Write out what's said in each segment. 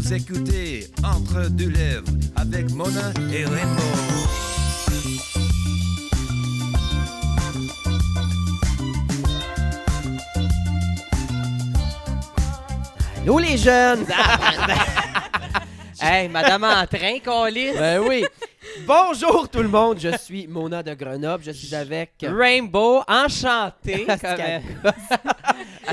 Vous écoutez Entre deux lèvres avec Mona et Rainbow. Allô les jeunes! Hey, madame en train, câlisse. Ben oui! Bonjour tout le monde, je suis Mona de Grenoble, je suis avec... Rainbow, enchanté.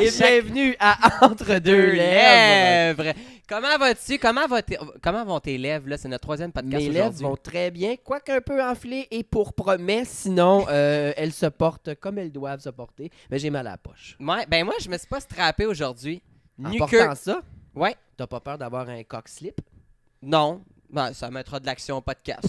Et bienvenue à Entre deux lèvres! Comment vas-tu? Comment vont tes lèvres? Là? C'est notre troisième podcast Mes aujourd'hui. lèvres vont très bien, quoique un peu enflées et pourpres, mais sinon, elles se portent comme elles doivent se porter. Mais j'ai mal à la poche. Ouais, ben moi, je me suis pas strappé aujourd'hui. En Nu portant que... ça, Ouais. t'as pas peur d'avoir un cock slip? Non. Ben, ça mettra de l'action au podcast.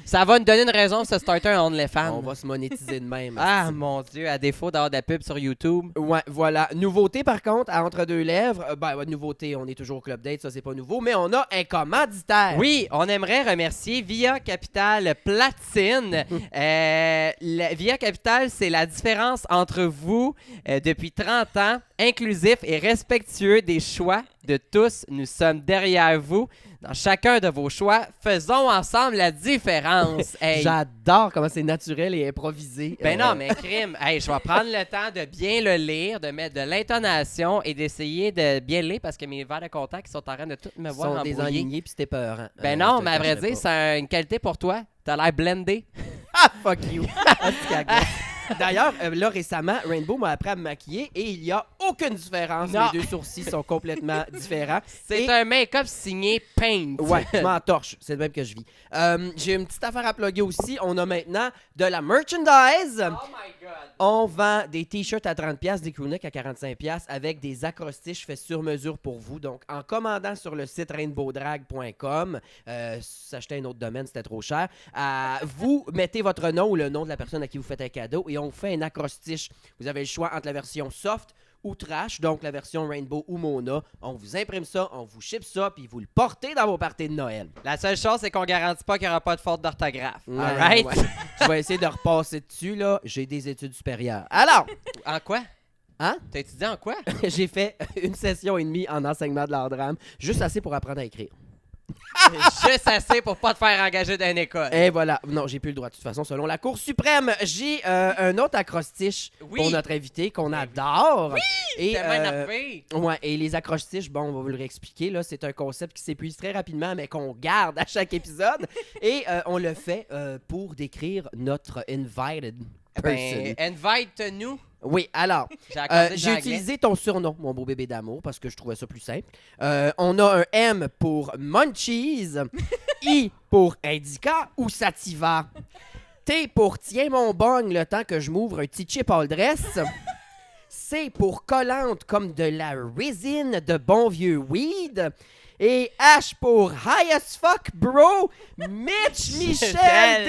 Ça va nous donner une raison de se starter un OnlyFans. On va se monétiser de même. Ah, mon Dieu, à défaut d'avoir de la pub sur YouTube. Ouais, voilà. Nouveauté, par contre, à Entre deux lèvres. Nouveauté, on est toujours au Club Date, ça, c'est pas nouveau. Mais on a un commanditaire. Oui, on aimerait remercier Via Capital Platine. Via Capital, c'est la différence entre vous depuis 30 ans, inclusif et respectueux des choix de tous. Nous sommes derrière vous. Dans chacun de vos choix, faisons ensemble la différence. Hey. J'adore comment c'est naturel et improvisé. Ben non, mais crime. Hey, je vais prendre le temps de bien le lire, de mettre de l'intonation et d'essayer de bien le lire parce que mes verres de contact sont en train de tout me voir sont embrouiller. désenlignés puis c'était peurant. Ben non, mais à vrai dire, c'est une qualité pour toi. T'as l'air blendé. Ah, fuck you! D'ailleurs, là, récemment, Rainbow m'a appris à me maquiller et il n'y a aucune différence. Non. Les deux sourcils sont complètement différents. C'est Et- un make-up signé Paint. Ouais, je m'en torche. C'est le même que je vis. J'ai une petite affaire à plugger aussi. On a maintenant de la merchandise. Oh my God. On vend des t-shirts à 30$, des crewnecks à 45$ avec des acrostiches faits sur mesure pour vous. Donc, en commandant sur le site rainbowdrag.com, s'acheter un autre domaine, c'était trop cher, vous mettez votre nom ou le nom de la personne à qui vous faites un cadeau et on fait un acrostiche. Vous avez le choix entre la version soft ou trash, donc la version Rainbow ou Mona. On vous imprime ça, on vous ship ça, puis vous le portez dans vos parties de Noël. La seule chose, c'est qu'on garantit pas qu'il n'y aura pas de faute d'orthographe. Ouais, All right? ouais. Je vais essayer de repasser dessus, là. J'ai des études supérieures. Alors, En quoi? hein? T'as étudié en quoi? J'ai fait une session et demie en enseignement de l'art drame, juste assez pour apprendre à écrire. Juste assez pour pas te faire engager dans une école. Et voilà. Non, j'ai plus le droit de toute façon, selon la Cour suprême. J'ai un autre acrostiche Oui. pour notre invité qu'on adore. Oui! Et, Tellement énervé. ouais, et les acrostiches, bon, on va vous le réexpliquer. Là, c'est un concept qui s'épuise très rapidement, mais qu'on garde à chaque épisode. Et on le fait pour décrire notre invited person. Ben, invite-nous. Oui, alors, J'ai accordé j'ai l'anglais. utilisé ton surnom, mon beau bébé d'amour, parce que je trouvais ça plus simple. On a un M pour Munchies, I pour Indica ou Sativa, T pour Tiens mon bong le temps que je m'ouvre un petit chip all dress, C pour Collante comme de la résine de bon vieux weed, et H pour High as fuck bro, Mitch Michel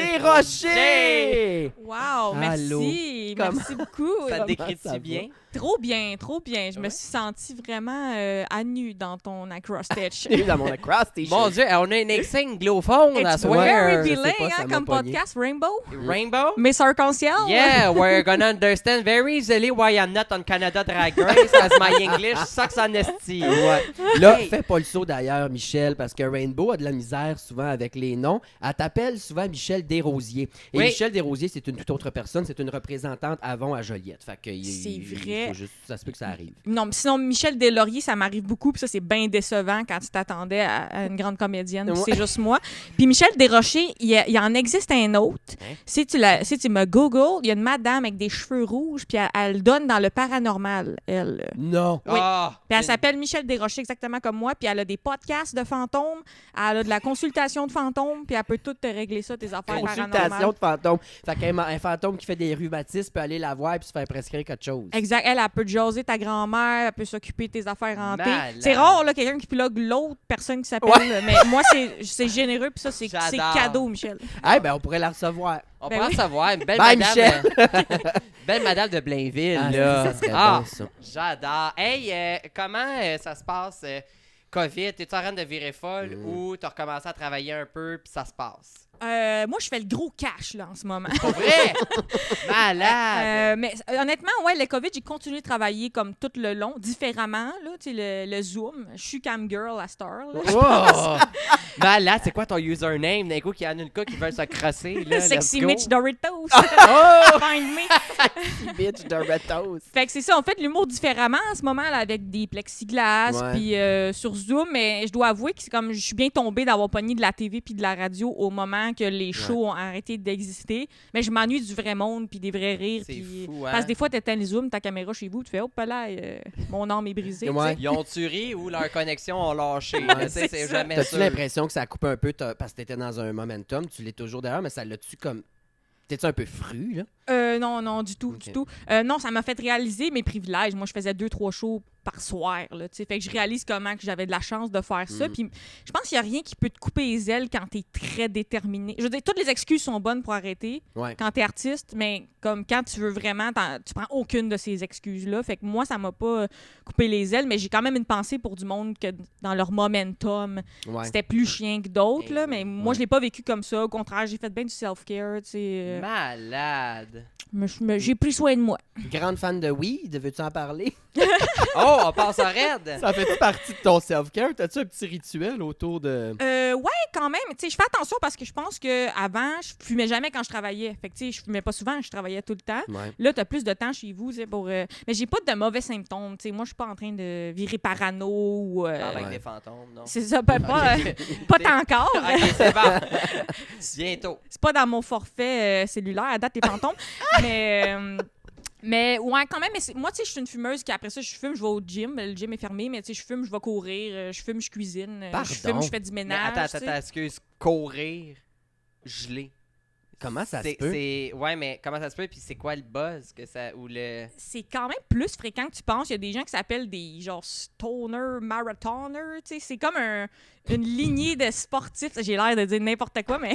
Desrochers! Wow, Allô. merci. Comment- Merci beaucoup. Ça te ça décrit-tu va? bien? Trop bien, trop bien. Je me suis sentie vraiment à nu dans ton acrostiche. Dans mon acrostiche. Mon Dieu, on a une insigne glophone à It's soir. very je sais bilingue pas, ça hein, m'a comme pogné. podcast, Rainbow. Rainbow? Mais c'est arc-en-ciel. Yeah, we're gonna understand very easily why I'm not on Canada Drag Race as my English sucks on esti. Ouais. Là, Hey. fais pas le saut d'ailleurs, Michel, parce que Rainbow a de la misère souvent avec les noms. Elle t'appelle souvent Michel Desrosiers. Et Oui. Michel Desrosiers, c'est une toute autre personne. C'est une représentante avant à Joliette. Fait que C'est vrai. il faut juste, ça se peut que ça arrive. Non, mais sinon, Michel Deslauriers, ça m'arrive beaucoup. Puis ça, c'est bien décevant quand tu t'attendais à une grande comédienne. Puis Ouais. c'est juste moi. Puis Michel Desrochers, il en existe un autre. Hein? Si tu me googles, il y a une madame avec des cheveux rouges. Puis elle donne dans le paranormal, elle. Non. Oui. Ah, Puis elle s'appelle Michel Desrochers, exactement comme moi. Puis elle a des podcasts de fantômes. Elle a de la consultation de fantômes. Puis elle peut tout te régler ça, tes affaires Consultation paranormales. de fantôme. Fait qu'un fantôme qui fait des rhumatismes peut aller la voir et se faire prescrire quelque chose. Exact. Elle peut te jaser ta grand-mère. Elle peut s'occuper de tes affaires hantées. Malade. C'est rare, là, quelqu'un qui plug l'autre personne qui s'appelle. Ouais. Mais moi, c'est généreux. Puis ça, c'est J'adore. cadeau, Michel. Eh ben, on pourrait la recevoir. on Ben peut en oui. savoir. Une belle Bye, madame. Michel. Belle madame de Blainville, Ah, là. ça serait Ah, bon, ça. j'adore. Hey, comment ça se passe? COVID, t'es-tu en train de virer folle ou t'as recommencé à travailler un peu puis ça se passe? Moi, je fais le gros cash là, en ce moment. Pour vrai? Malade! Mais honnêtement, ouais, le COVID, j'ai continué de travailler comme tout le long, différemment. Là, tu sais, le Zoom. Je suis cam girl à Star. Là. Wow! Malade, c'est quoi ton username? D'un coup, qu'il y en a une cas qui veulent se crosser. Là, Sexy let's go. Mitch Doritos. Oh! Find me. Bitch Doritos. Fait que c'est ça, on fait de l'humour différemment en ce moment là, avec des plexiglas Ouais. puis sur Zoom, mais je dois avouer que c'est comme je suis bien tombée d'avoir pogné de la TV puis de la radio au moment que les shows ont arrêté d'exister, mais je m'ennuie du vrai monde puis des vrais rires C'est puis fou, hein? parce que des fois t'éteins le Zoom, ta caméra chez vous, tu fais hop là, mon âme est brisée. Ouais. Ils ont-tu ri ou leur connexion ont lâché? là, tu sais, c'est ça. jamais T'as-tu sûr. l'impression que ça a coupé un peu parce que t'étais dans un momentum, tu l'es toujours derrière, mais ça l'a-tu comme... T'es-tu un peu fru, là? Non, du tout, Ok. du tout. Non, ça m'a fait réaliser mes privilèges. Moi, je faisais 2-3 shows par soir, là, tu sais. Fait que je réalise comment que j'avais de la chance de faire ça. Puis je pense qu'il n'y a rien qui peut te couper les ailes quand t'es très déterminé. Je veux dire, toutes les excuses sont bonnes pour arrêter Ouais. quand t'es artiste, mais comme quand tu veux vraiment, tu prends aucune de ces excuses-là. Fait que moi, ça m'a pas coupé les ailes, mais j'ai quand même une pensée pour du monde que dans leur momentum, Ouais. c'était plus chien que d'autres, là. Mais moi, Ouais. je l'ai pas vécu comme ça. Au contraire, j'ai fait bien du self-care, tu sais. Malade. J'ai pris soin de moi. Grande fan de weed, veux-tu en parler? Oh, on passe à raid. Ça fait partie de ton self-care? T'as-tu un petit rituel autour de... Ouais, quand même. Tu sais, je fais attention parce que je pense que avant, je fumais jamais quand je travaillais. Fait que tu sais, je fumais pas souvent, je travaillais tout le temps. Ouais. Là, t'as plus de temps chez vous, tu sais, pour. Mais j'ai pas de mauvais symptômes. Tu sais, moi, je suis pas en train de virer parano ou. Parle avec Ouais. des fantômes, non? C'est ça, pas tant encore. Ok, c'est bon. Bientôt. C'est pas dans mon forfait cellulaire à date les fantômes. Mais ouais, quand même, moi, tu sais, je suis une fumeuse qui, après ça, je fume, je vais au gym. Le gym est fermé, mais tu sais, je fume, je vais courir, je fume, je cuisine, Pardon? je fume, je fais du Mais ménage. attends, tu sais. excuse. Courir, gelé. Comment ça se peut? Ouais, mais comment ça se peut? Puis c'est quoi le buzz que ça. Ou le. C'est quand même plus fréquent que tu penses. Il y a des gens qui s'appellent des genre stoner marathoners. Tu sais, c'est comme une lignée de sportifs. J'ai l'air de dire n'importe quoi, mais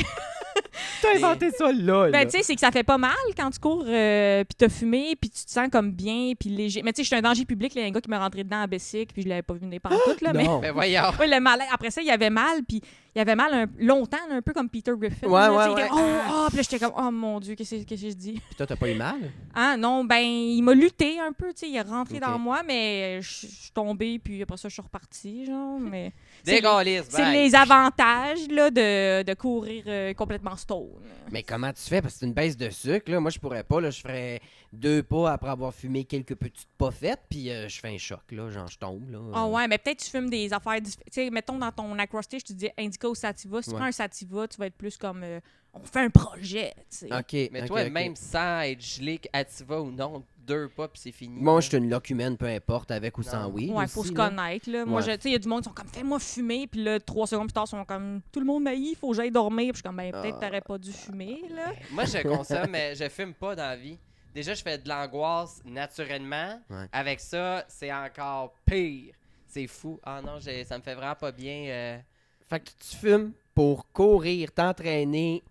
T'as inventé ça là, ben, tu sais, c'est que ça fait pas mal quand tu cours puis t'as fumé puis tu te sens comme bien puis léger. Mais tu sais, je suis un danger public. Là, il y a un gars qui m'est rentré dedans à Bessic puis je l'avais pas vu venir pantoute, là. Mais Non. Mais voyons. ouais, le mal. Après ça, il y avait mal puis il y avait mal longtemps, là, un peu comme Peter Griffin. Ouais, là, ouais, tu sais, ouais. puis là, j'étais comme, oh mon Dieu, qu'est-ce que je dis? Puis toi, t'as pas eu mal? Ah non, ben il m'a lutté un peu, tu sais, il est rentré Ok. dans moi, mais je suis tombée, puis après ça, je suis repartie, genre, mais... c'est Dégalisse, C'est bye. les avantages, là, de courir complètement stone. Mais comment tu fais? Parce que c'est une baisse de sucre, là. Moi, je pourrais pas, là. Je ferais 2 pas après avoir fumé quelques petites poffettes, puis je fais un choc, là. Genre, je tombe, là. Ah ouais, mais peut-être tu fumes des affaires différentes. Tu sais, mettons dans ton acrostiche, tu dis indica ou sativa. Si tu Ouais. prends un sativa, tu vas être plus comme on fait un projet, tu sais. OK. Mais ok, toi, ok. même sans être gelé, Ativa ou non, 2 pas, puis c'est fini. Moi, là. je suis une locumène, peu importe, avec ou sans Non. weed. Ouais, aussi, faut se là. connaître, là. Moi, Ouais. tu sais, il y a du monde qui sont comme, fais-moi fumer, puis là, 3 secondes plus tard, ils sont comme, tout le monde m'haït, faut que j'aille dormir. Puis je suis comme, ben, peut-être t'aurais pas dû fumer, là. Moi, je consomme, mais je fume pas dans la vie. Déjà, je fais de l'angoisse naturellement. Ouais. Avec ça, c'est encore pire. C'est fou. Ah non, ça me fait vraiment pas bien. Fait que tu fumes pour courir, t'entraîner.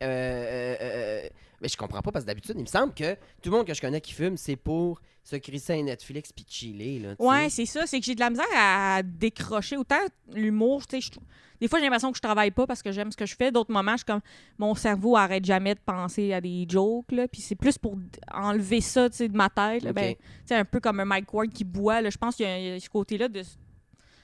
Mais je comprends pas parce que d'habitude, il me semble que tout le monde que je connais qui fume, c'est pour se crisser un Netflix puis chiller. Là, tu Ouais, sais. c'est ça. C'est que j'ai de la misère à décrocher. Autant l'humour, tu sais, des fois, j'ai l'impression que je travaille pas parce que j'aime ce que je fais. D'autres moments, je suis comme, mon cerveau arrête jamais de penser à des jokes, là. Puis c'est plus pour enlever ça, tu sais, de ma tête. Là. Ok. Ben, tu sais, un peu comme un Mike Ward qui boit, là. Je pense qu'il y a ce côté-là de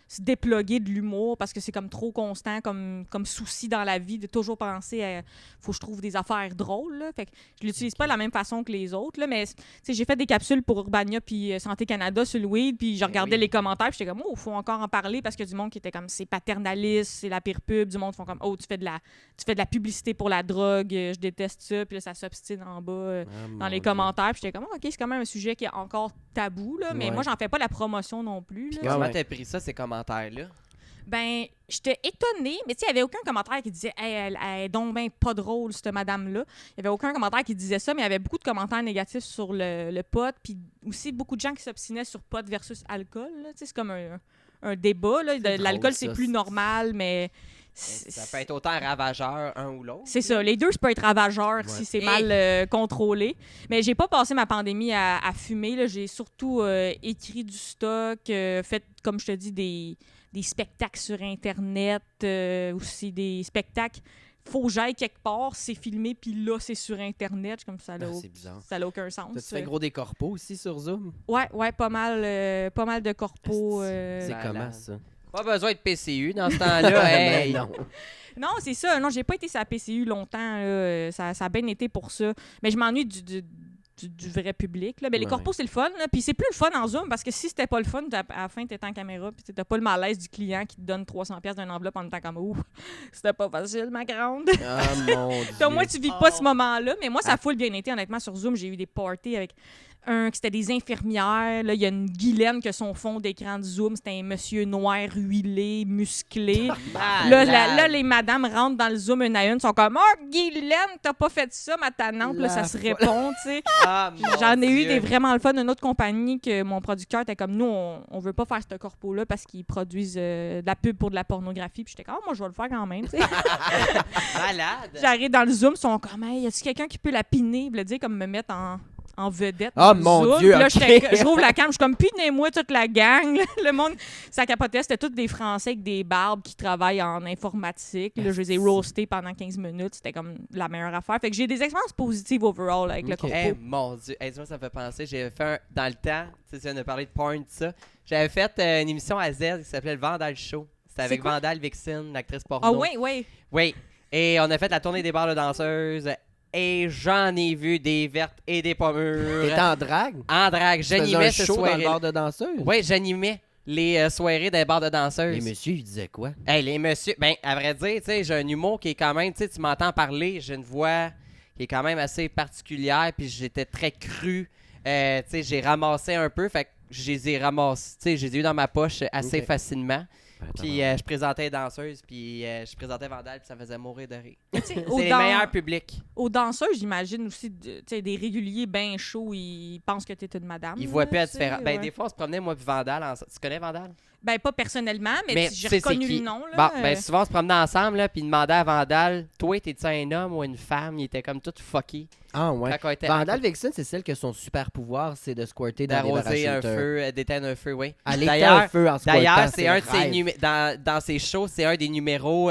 se déploguer de l'humour parce que c'est comme trop constant comme souci dans la vie de toujours penser à faut que je trouve des affaires drôles là. Fait que je l'utilise pas de la même façon que les autres là, mais tu sais, j'ai fait des capsules pour Urbania puis Santé Canada sur le weed puis je regardais oui. les commentaires puis j'étais comme oh faut encore en parler parce que du monde qui était comme c'est paternaliste, c'est la pire pub, du monde font comme oh tu fais de la publicité pour la drogue, je déteste ça puis là ça s'obstine en bas Ah, mon dans les Dieu. commentaires puis j'étais comme OK, c'est quand même un sujet qui est encore tabou là, mais Ouais. moi j'en fais pas la promotion non plus là. Ouais, Comment ouais. t'as pris ça, ces commentaires-là? Ben, j'étais étonnée, mais tu sais, il n'y avait aucun commentaire qui disait hey, elle est donc ben pas drôle, cette madame-là. Il n'y avait aucun commentaire qui disait ça, mais il y avait beaucoup de commentaires négatifs sur le pot, puis aussi beaucoup de gens qui s'obstinaient sur pot versus alcool. Là. Tu sais, c'est comme un débat. Là. drôle, L'alcool, ça. c'est plus normal, mais. Ça peut être autant ravageur, un ou l'autre. C'est ça. Les deux, ça peut être ravageur Ouais. si c'est Et- mal contrôlé. Mais j'ai pas passé ma pandémie à fumer. Là. J'ai surtout écrit du stock, fait, comme je te dis, des spectacles sur Internet, aussi des spectacles faut que j'aille quelque part, c'est filmé, puis là, c'est sur Internet. Comme ça, C'est bizarre. ça n'a aucun sens. Tu fais gros des corpos aussi sur Zoom? Ouais, pas mal de corpos. C'est malade. comment ça? Pas besoin de PCU dans ce temps-là. Ben Hey. non. Non, c'est ça. Non, j'ai pas été sur la PCU longtemps. Là. Ça a bien été pour ça. Mais je m'ennuie du vrai public. Là. Mais les Ouais. corpos, c'est le fun. Là. Puis c'est plus le fun en Zoom parce que si c'était pas le fun, à la fin, t'es en caméra. Puis t'as pas le malaise du client qui te donne 300$ d'une enveloppe en étant comme ouh, c'était pas facile, ma grande. Ah mon Dieu. Donc, moi, tu vis pas ce moment-là. Mais moi, ça a full bien été, honnêtement, sur Zoom. J'ai eu des parties avec c'était des infirmières. Là, il y a une Guylaine que son fond d'écran de Zoom, c'était un monsieur noir, huilé, musclé. Là, les madames rentrent dans le Zoom une à une, sont comme « Oh, Guylaine, t'as pas fait ça, ma tanante. » Là, ça se répond, tu sais. Ah, mon J'en ai eu Dieu. des vraiment le fun d'une autre compagnie que mon producteur était comme nous, on veut pas faire ce corpo-là parce qu'ils produisent de la pub pour de la pornographie. Puis j'étais comme, moi, je vais le faire quand même. Tu sais. Malade. J'arrive dans le Zoom, ils sont comme, hey, y a-tu quelqu'un qui peut la piner? Le dire comme me mettre en vedette. Ah, dans le mon Zoom. Dieu, Puis là, ok. je rouvre la cam, je suis comme, pinez-moi toute la gang. Le monde, ça capotait. C'était tous des Français avec des barbes qui travaillent en informatique. Là, je les ai roastés pendant 15 minutes. C'était comme la meilleure affaire. Fait que j'ai des expériences positives overall avec le Ok. corpo. Eh, mon Dieu. Hey, dis-moi, ça me fait penser. J'avais fait dans le temps, tu sais, tu viens de parler de porn, tout ça. J'avais fait une émission à Z qui s'appelait le Vandal Show. C'était avec quoi? Vandal Vixen, l'actrice porno. Ah oui, oui. Oui. Et on a fait la tournée des bars de danseuses. Et j'en ai vu des vertes et des pommures. T'es en drague? En drague. Tu faisais J'animais un ce show dans le soirée. bar de danseuse? Oui, j'animais les soirées des bars de danseuses. Les messieurs, ils disaient quoi? Hey, les messieurs, ben, à vrai dire, tu sais, j'ai un humour qui est quand même, tu sais, tu m'entends parler, j'ai une voix qui est quand même assez particulière, puis j'étais très cru. Tu sais, j'ai ramassé un peu, fait que je les ai ramassés, tu sais, je les ai eu dans ma poche assez Ok. facilement. Puis je présentais les danseuses, puis je présentais Vandal, puis ça faisait mourir de rire. C'est les meilleurs publics. Aux danseurs, j'imagine aussi des réguliers bien chauds, ils pensent que t'es une madame. Ils voient là, plus la tu sais, différence. Ben, ouais. des fois, on se promenait, moi, puis Vandal. Tu connais Vandal? Ben, pas personnellement, mais, Mais j'ai tu sais c'est reconnu qui. le nom. Là, Bon, ben, souvent, on se promenait ensemble, là, puis il demandait à Vandal, toi, t'es-tu un homme ou une femme? Il était comme tout fucké. Ah ouais. Quand on était Vandal Vixen, c'est celle que son super pouvoir, c'est de squirter dans des d'arroser un parachuteurs. feu, d'éteindre un feu, oui. Elle éteint un feu en squirtant, D'ailleurs, c'est un le de ses rêve. dans ses shows, c'est un des numéros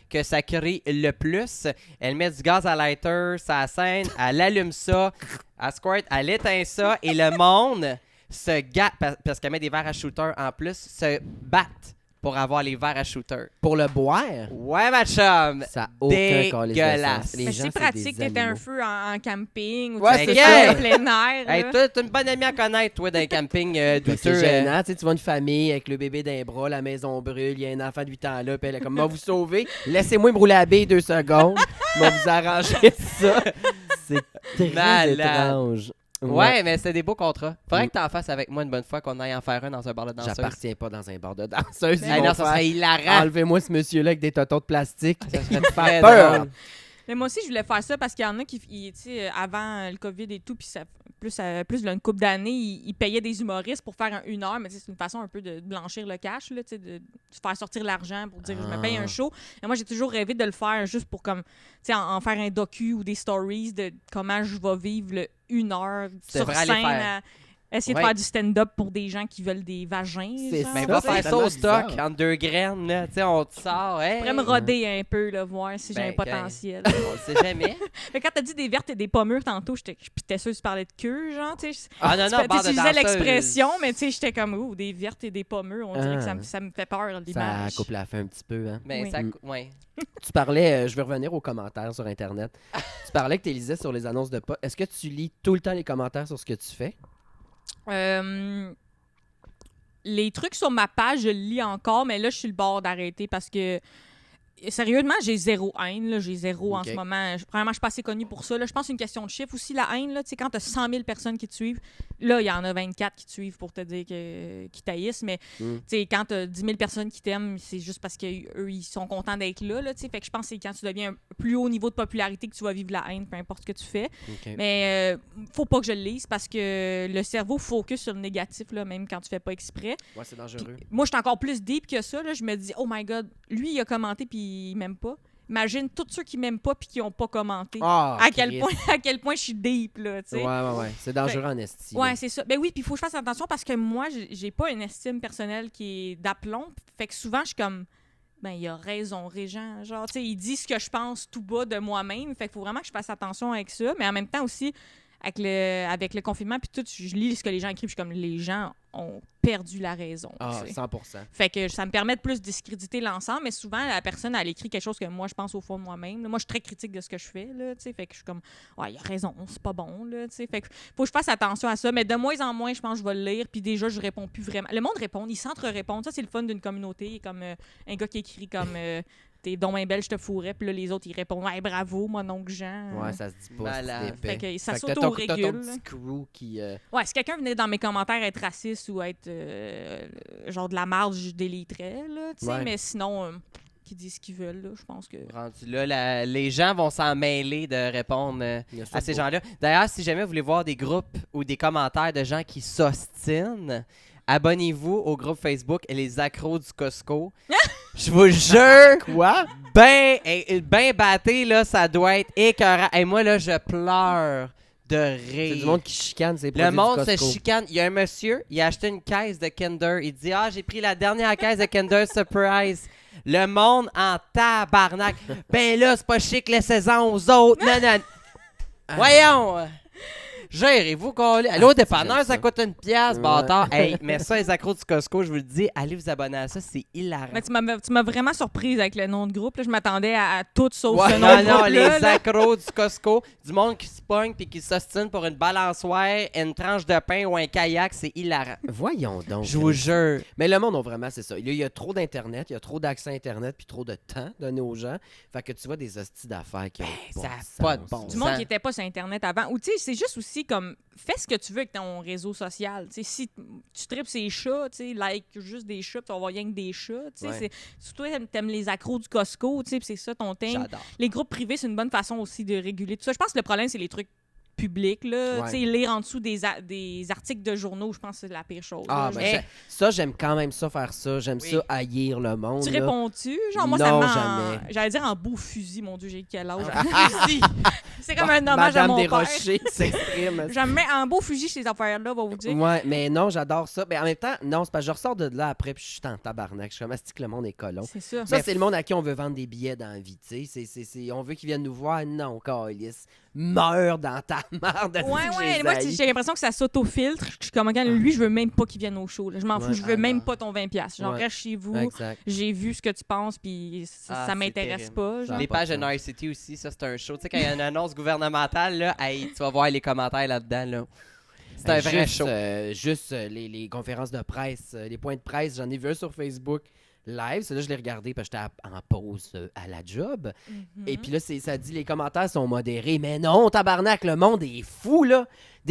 que ça crie le plus. Elle met du gaz à lighter, sa scène, elle allume ça, elle squirt, elle éteint ça, et le monde se gâte, parce qu'elle met des verres à shooter en plus, se battent pour avoir les verres à shooter. Pour le boire, Ouais, ma chum! ça a aucun calice de Dégueulasse. sens. Les mais gens, c'est des pratique, t'étais un animaux. feu en camping ou Ouais, tu c'est fais ça. en plein air. Hey, là. toi, t'es une bonne amie à connaître, toi, d'un camping Ben, douteux. c'est gênant, tu sais, tu vois une famille avec le bébé d'un bras, la maison brûle, il y a un enfant de 8 ans là, puis elle est comme, va vous sauver, laissez-moi me rouler à la bille 2 secondes, va vous arranger ça. C'est très Malade. étrange. Ouais, mais c'est des beaux contrats. Faudrait Mm. que t'en fasses avec moi une bonne fois qu'on aille en faire un dans un bar de danseuse. J'appartiens pas dans un bar de danseuse. Ils Hey, vont non, ça faire, serait hilarant. enlevez-moi ce monsieur-là avec des totons de plastique. Ça serait très peur. drôle. Mais moi aussi, je voulais faire ça parce qu'il y en a qui, tu sais, avant le COVID et tout, puis ça, plus une couple d'années, ils payaient des humoristes pour faire une heure, mais tu sais, c'est une façon un peu de blanchir le cash, là, tu sais, de faire sortir l'argent pour dire je me paye un show. Et moi, j'ai toujours rêvé de le faire juste pour comme, tu sais, en faire un docu ou des stories de comment je vais vivre le 1 heure Tu sur devrais aller scène faire. essayer Ouais. de faire du stand-up pour des gens qui veulent des vagins. C'est genre. Mais Ça, va c'est faire ça tellement au stock, bizarre. entre deux graines, là. Tu sais, on te sort, hey. Je pourrais me roder un peu, là, voir si j'ai Ben, un potentiel. On le sait jamais. Mais quand t'as dit des vertes et des pommures tantôt, j'étais sûre que tu parlais de queue, genre, tu sais. Ah non, non, Tu barre de utilisais danseuse. l'expression, mais tu sais, j'étais comme, ouh, des vertes et des pommures. On dirait que Ah. ça me fait peur, Ça l'image. coupe la fin un petit peu, hein. Mais Oui. ça, Mm. ouais. Tu parlais, je vais revenir aux commentaires sur Internet. Tu parlais que tu lisais sur les annonces de pas. Est-ce que tu lis tout le temps les commentaires sur ce que tu fais? Les trucs sur ma page, je le lis encore, mais là, je suis le bord d'arrêter parce que, sérieusement, j'ai zéro haine. Là, j'ai zéro en Ok. ce moment. Premièrement, je suis pas assez connue pour ça. Là. Je pense que c'est une question de chiffre aussi, la haine. Là, tu sais, quand tu as 100 000 personnes qui te suivent, là, il y en a 24 qui te suivent pour te dire qu'ils taillissent. Mais Mm. tu sais, quand tu as 10 000 personnes qui t'aiment, c'est juste parce qu'eux, ils sont contents d'être là. Là tu sais. Fait que je pense que c'est quand tu deviens un plus haut niveau de popularité que tu vas vivre la haine, peu importe ce que tu fais. Ok. Mais faut pas que je le lise parce que le cerveau focus sur le négatif, là, même quand tu fais pas exprès. Ouais, c'est Puis dangereux. moi, je suis encore plus deep que ça. Là. Je me dis, oh my God, lui, il a commenté puis il m'aime pas. Imagine tous ceux qui m'aiment pas puis qui ont pas commenté. Ah, à quel Christ. point je suis deep, là, tu sais. Ouais. C'est dangereux en esti. Ouais, là. c'est ça. Ben oui, puis il faut que je fasse attention parce que moi, j'ai pas une estime personnelle qui est d'aplomb. Fait que souvent, je suis comme, ben il a raison, Régent. Genre, tu sais, il dit ce que je pense tout bas de moi-même. Fait qu'il faut vraiment que je fasse attention avec ça. Mais en même temps aussi, avec le confinement, puis tout, je lis ce que les gens écrivent. Je suis comme, les gens ont perdu la raison. Ah, tu sais. 100%. Fait que ça me permet de plus discréditer l'ensemble, mais souvent, la personne, elle écrit quelque chose que moi, je pense au fond de moi-même. Là, moi, je suis très critique de ce que je fais, là, tu sais. Fait que je suis comme, ouais, il a raison, c'est pas bon, là, tu sais. Fait que faut que je fasse attention à ça, mais de moins en moins, je pense que je vais le lire, puis déjà, je réponds plus vraiment. Le monde répond, ils s'entre-répondent. Ça, c'est le fun d'une communauté. Comme un gars qui écrit comme, t'es donc bien belle, je te fourrais, puis là, les autres, ils répondent, ouais, bravo, mon oncle Jean. Ouais, ça se dit pas. Malade. C'est Fait épais. que ça Fait que t'as ton s'auto-régule. petit crew qui... Ouais, si quelqu'un venait dans mes commentaires être raciste ou être genre de la marge, je déliterais, là, tu sais, Ouais. mais sinon, qu'ils disent ce qu'ils veulent, là, je pense que... Rendu là, les gens vont s'en mêler de répondre il y a ça à de ces beau. gens-là. D'ailleurs, si jamais vous voulez voir des groupes ou des commentaires de gens qui s'ostinent, abonnez-vous au groupe Facebook Les Accros du Costco. Je vous jure, Quoi? ben batté, là, ça doit être écœurant. Et moi, là, je pleure de rire. C'est du monde qui chicane ses Le produits monde du se Costco. chicane. Il y a un monsieur, il a acheté une caisse de Kinder. Il dit, j'ai pris la dernière caisse de Kinder Surprise. Le monde en tabarnak. Ben là, c'est pas chic, laissez-en aux autres. Non, non. Voyons. Gérez-vous, collez. Allô, Ah, dépanneur, j'aime ça ça. coûte une pièce, Ouais. bâtard. Hey, mais ça, les accros du Costco, je vous le dis, allez vous abonner à ça, c'est hilarant. Mais tu m'as vraiment surprise avec le nom de groupe, là. Je m'attendais à tout sauf Ouais, ce nom Non, de non, groupe-là, les là. accros du Costco, du monde qui se pogne puis qui s'ostine pour une balançoire, une tranche de pain ou un kayak, c'est hilarant. Voyons donc. Je vous jure. Mais le monde, vraiment, c'est ça. Il y a trop d'Internet, il y a trop d'accès Internet, puis trop de temps donné aux gens. Fait que tu vois des hosties d'affaires qui ont ça a sens. pas de bon Du monde Sans- qui n'était pas sur Internet avant. Ou tu sais, c'est juste aussi comme, fais ce que tu veux avec ton réseau social. Tu sais, si tu tripes ces chats, tu sais, like juste des chats, puis tu vas voir rien que des chats. Tu sais, Ouais. surtout, t'aimes les accros du Costco, tu sais, puis c'est ça ton thème. J'adore. Les groupes privés, c'est une bonne façon aussi de réguler tout ça. Je pense que le problème, c'est les trucs publics, là. Ouais. Tu sais, lire en dessous des articles de journaux, je pense que c'est la pire chose. Ah, là. ben, Hey. ça, j'aime quand même ça, faire ça. J'aime Oui. ça, haïr le monde. Tu là. réponds-tu? Genre, moi, ça Non, me jamais. J'allais dire en beau fusil, mon Dieu, j'ai quel âge? Ah, si. C'est comme un hommage à Madame mon père. Desrochers s'exprime. Je me mets en beau fusil ces affaires-là, va vous dire. Ouais, mais non, j'adore ça. Mais en même temps, non, c'est parce que je ressors de là après, puis je suis en tabarnak. Je suis comme, asti que le monde est colon. C'est ça. Ça, c'est le monde à qui on veut vendre des billets dans la vie, tu sais. On veut qu'ils viennent nous voir. Non, câlisse. Meurs dans ta merde. Ouais, moi, j'ai l'impression que ça s'auto-filtre. Je suis comme, regarde, lui, je veux même pas qu'il vienne au show. là. Je m'en fous, Ouais, je veux ah, même non. pas ton 20$. Genre, Ouais. reste chez vous. Exact. J'ai vu ce que tu penses, puis ça c'est m'intéresse terrible. pas. Genre. Les pas de pages de sens. Night City aussi, ça c'est un show. Tu sais, quand il y a une annonce gouvernementale, là, hey, tu vas voir les commentaires là-dedans. Là. C'est un vrai show. Juste les conférences de presse, les points de presse, j'en ai vu un sur Facebook live. Celui-là, je l'ai regardé parce que j'étais en pause à la job. Mhm. Et puis là, ça dit les commentaires sont modérés. Mais non, tabarnak, le monde est fou, là.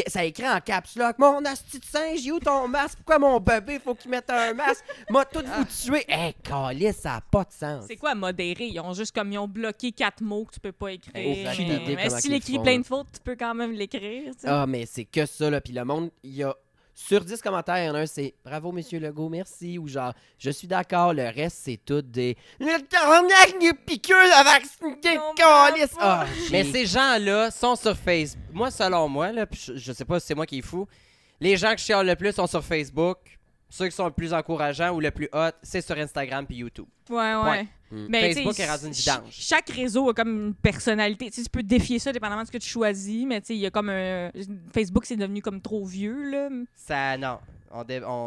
Ça écrit en caps lock. Mon asti de singe, il est où ton masque? Pourquoi mon bébé, faut qu'il mette un masque? M'a tout vous tuer. Hé, calice, ça n'a pas de sens. C'est quoi modéré? Ils ont juste comme ils ont bloqué 4 mots que tu peux pas écrire. Aucune mais idée mais comment s'il qu'ils écrit font, plein là. de fautes, tu peux quand même l'écrire. tu sais. Ah, mais c'est que ça, là. Puis le monde, il y a... Sur 10 commentaires, il y en a un, c'est « Bravo, Monsieur Legault, merci » ou genre « Je suis d'accord », le reste, c'est tout des « Le tabarnak, il est piqueux, la vaccine, Non, calice! » Ah, Mais j'ai- ces gens-là sont sur Facebook. Moi, selon moi, là, puis je sais pas si c'est moi qui est fou, les gens que je chiale le plus sont sur Facebook. Ceux qui sont le plus encourageants ou le plus hot, c'est sur Instagram puis YouTube. Ouais. Ouais. Mais, Facebook tu sais, est rendu une vidange. Chaque réseau a comme une personnalité. Tu sais, tu peux défier ça dépendamment de ce que tu choisis, mais tu sais, il y a comme un... Facebook, c'est devenu comme trop vieux, là. Ça, non.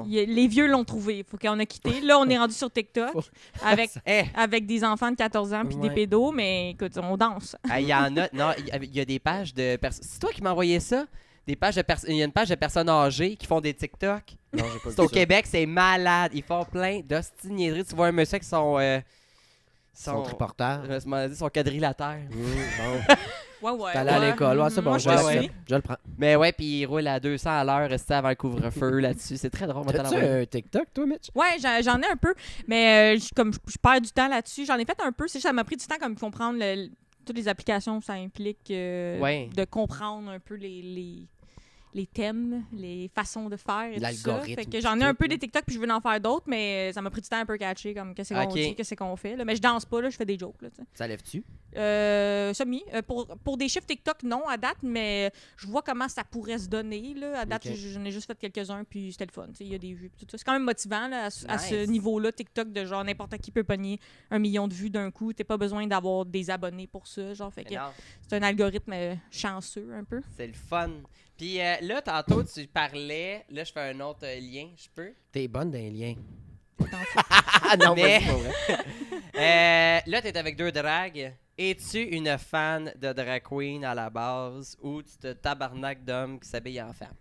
Les vieux l'ont trouvé. Faut qu'on a quitté. Là, on est rendu sur TikTok Faut- avec, Eh, avec des enfants de 14 ans puis Ouais. des pédos, mais écoute, on danse. il y en a. Non, il y a des pages de personnes. C'est toi qui m'as envoyé ça? Des pages de Il y a une page de personnes âgées qui font des TikTok. Non, j'ai pas C'est vu au ça. Québec, c'est malade. Ils font plein d'ostiniaiseries. Tu vois un monsieur qui sont. Son triporteur. Je m'en ai dit, son quadrilatère. Ouais. T'es allé à l'école, ouais, c'est bon, Moi, je ouais, l'accepte. ouais. Je le prends. Mais ouais, puis il roule à 200 à l'heure, resté avant le couvre-feu là-dessus. C'est très drôle. on va te T'as-tu l'envoyer. un TikTok, toi, Mitch? Ouais, j'en ai un peu, mais comme je perds du temps là-dessus, j'en ai fait un peu. C'est juste, ça m'a pris du temps comme comprendre toutes les applications, ça implique Ouais. de comprendre un peu les les thèmes, les façons de faire et tout ça. L'algorithme, Fait que j'en ai un tout, peu là. des TikTok puis je veux en faire d'autres, mais ça m'a pris du temps un peu catché, comme qu'est-ce qu'on Ok. dit, qu'est-ce qu'on fait. Là. Mais je danse pas, là, je fais des jokes. Là, tu sais. Ça lève-tu? Semi. Pour des chiffres TikTok, non, à date, mais je vois comment ça pourrait se donner. Là. À date, Ok. j'en ai juste fait quelques-uns, puis c'était le fun. Tu sais, il y a des vues. Puis tout ça. C'est quand même motivant là, à ce Nice. niveau-là, TikTok, de genre n'importe qui peut pogner 1 million de vues d'un coup. T'as pas besoin d'avoir des abonnés pour ça. Genre, fait que Non, c'est un algorithme chanceux un peu. c'est le fun. Puis là, tantôt, tu parlais. Là, je fais un autre lien, je peux? T'es bonne d'un lien. Dans le fond. Ah non, Mais- vas-y, pas vrai. Là, t'es avec 2 dragues. Es-tu une fan de drag queen à la base ou tu te tabarnak d'hommes qui s'habillent en femme?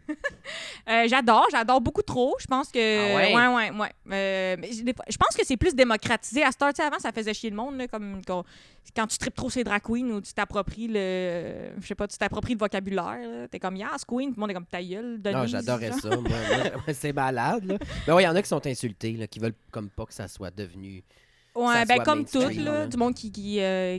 J'adore beaucoup trop. Je pense que. Ah ouais? Ouais. Mais je pense que c'est plus démocratisé. À cette heure, tu sais, avant, ça faisait chier le monde, là, comme quand tu tripes trop ces drag queens ou tu t'appropries le. Je sais pas, tu t'appropries le vocabulaire. là. T'es comme, yes, queen, tout le monde est comme ta gueule. Non, Denise, j'adorais genre. ça. Moi, c'est malade, là. Mais ouais, il y en a qui sont insultés, là, qui veulent comme pas que ça soit devenu. Ouais, ça ben soit comme tout, mainstream, là, là. du monde qui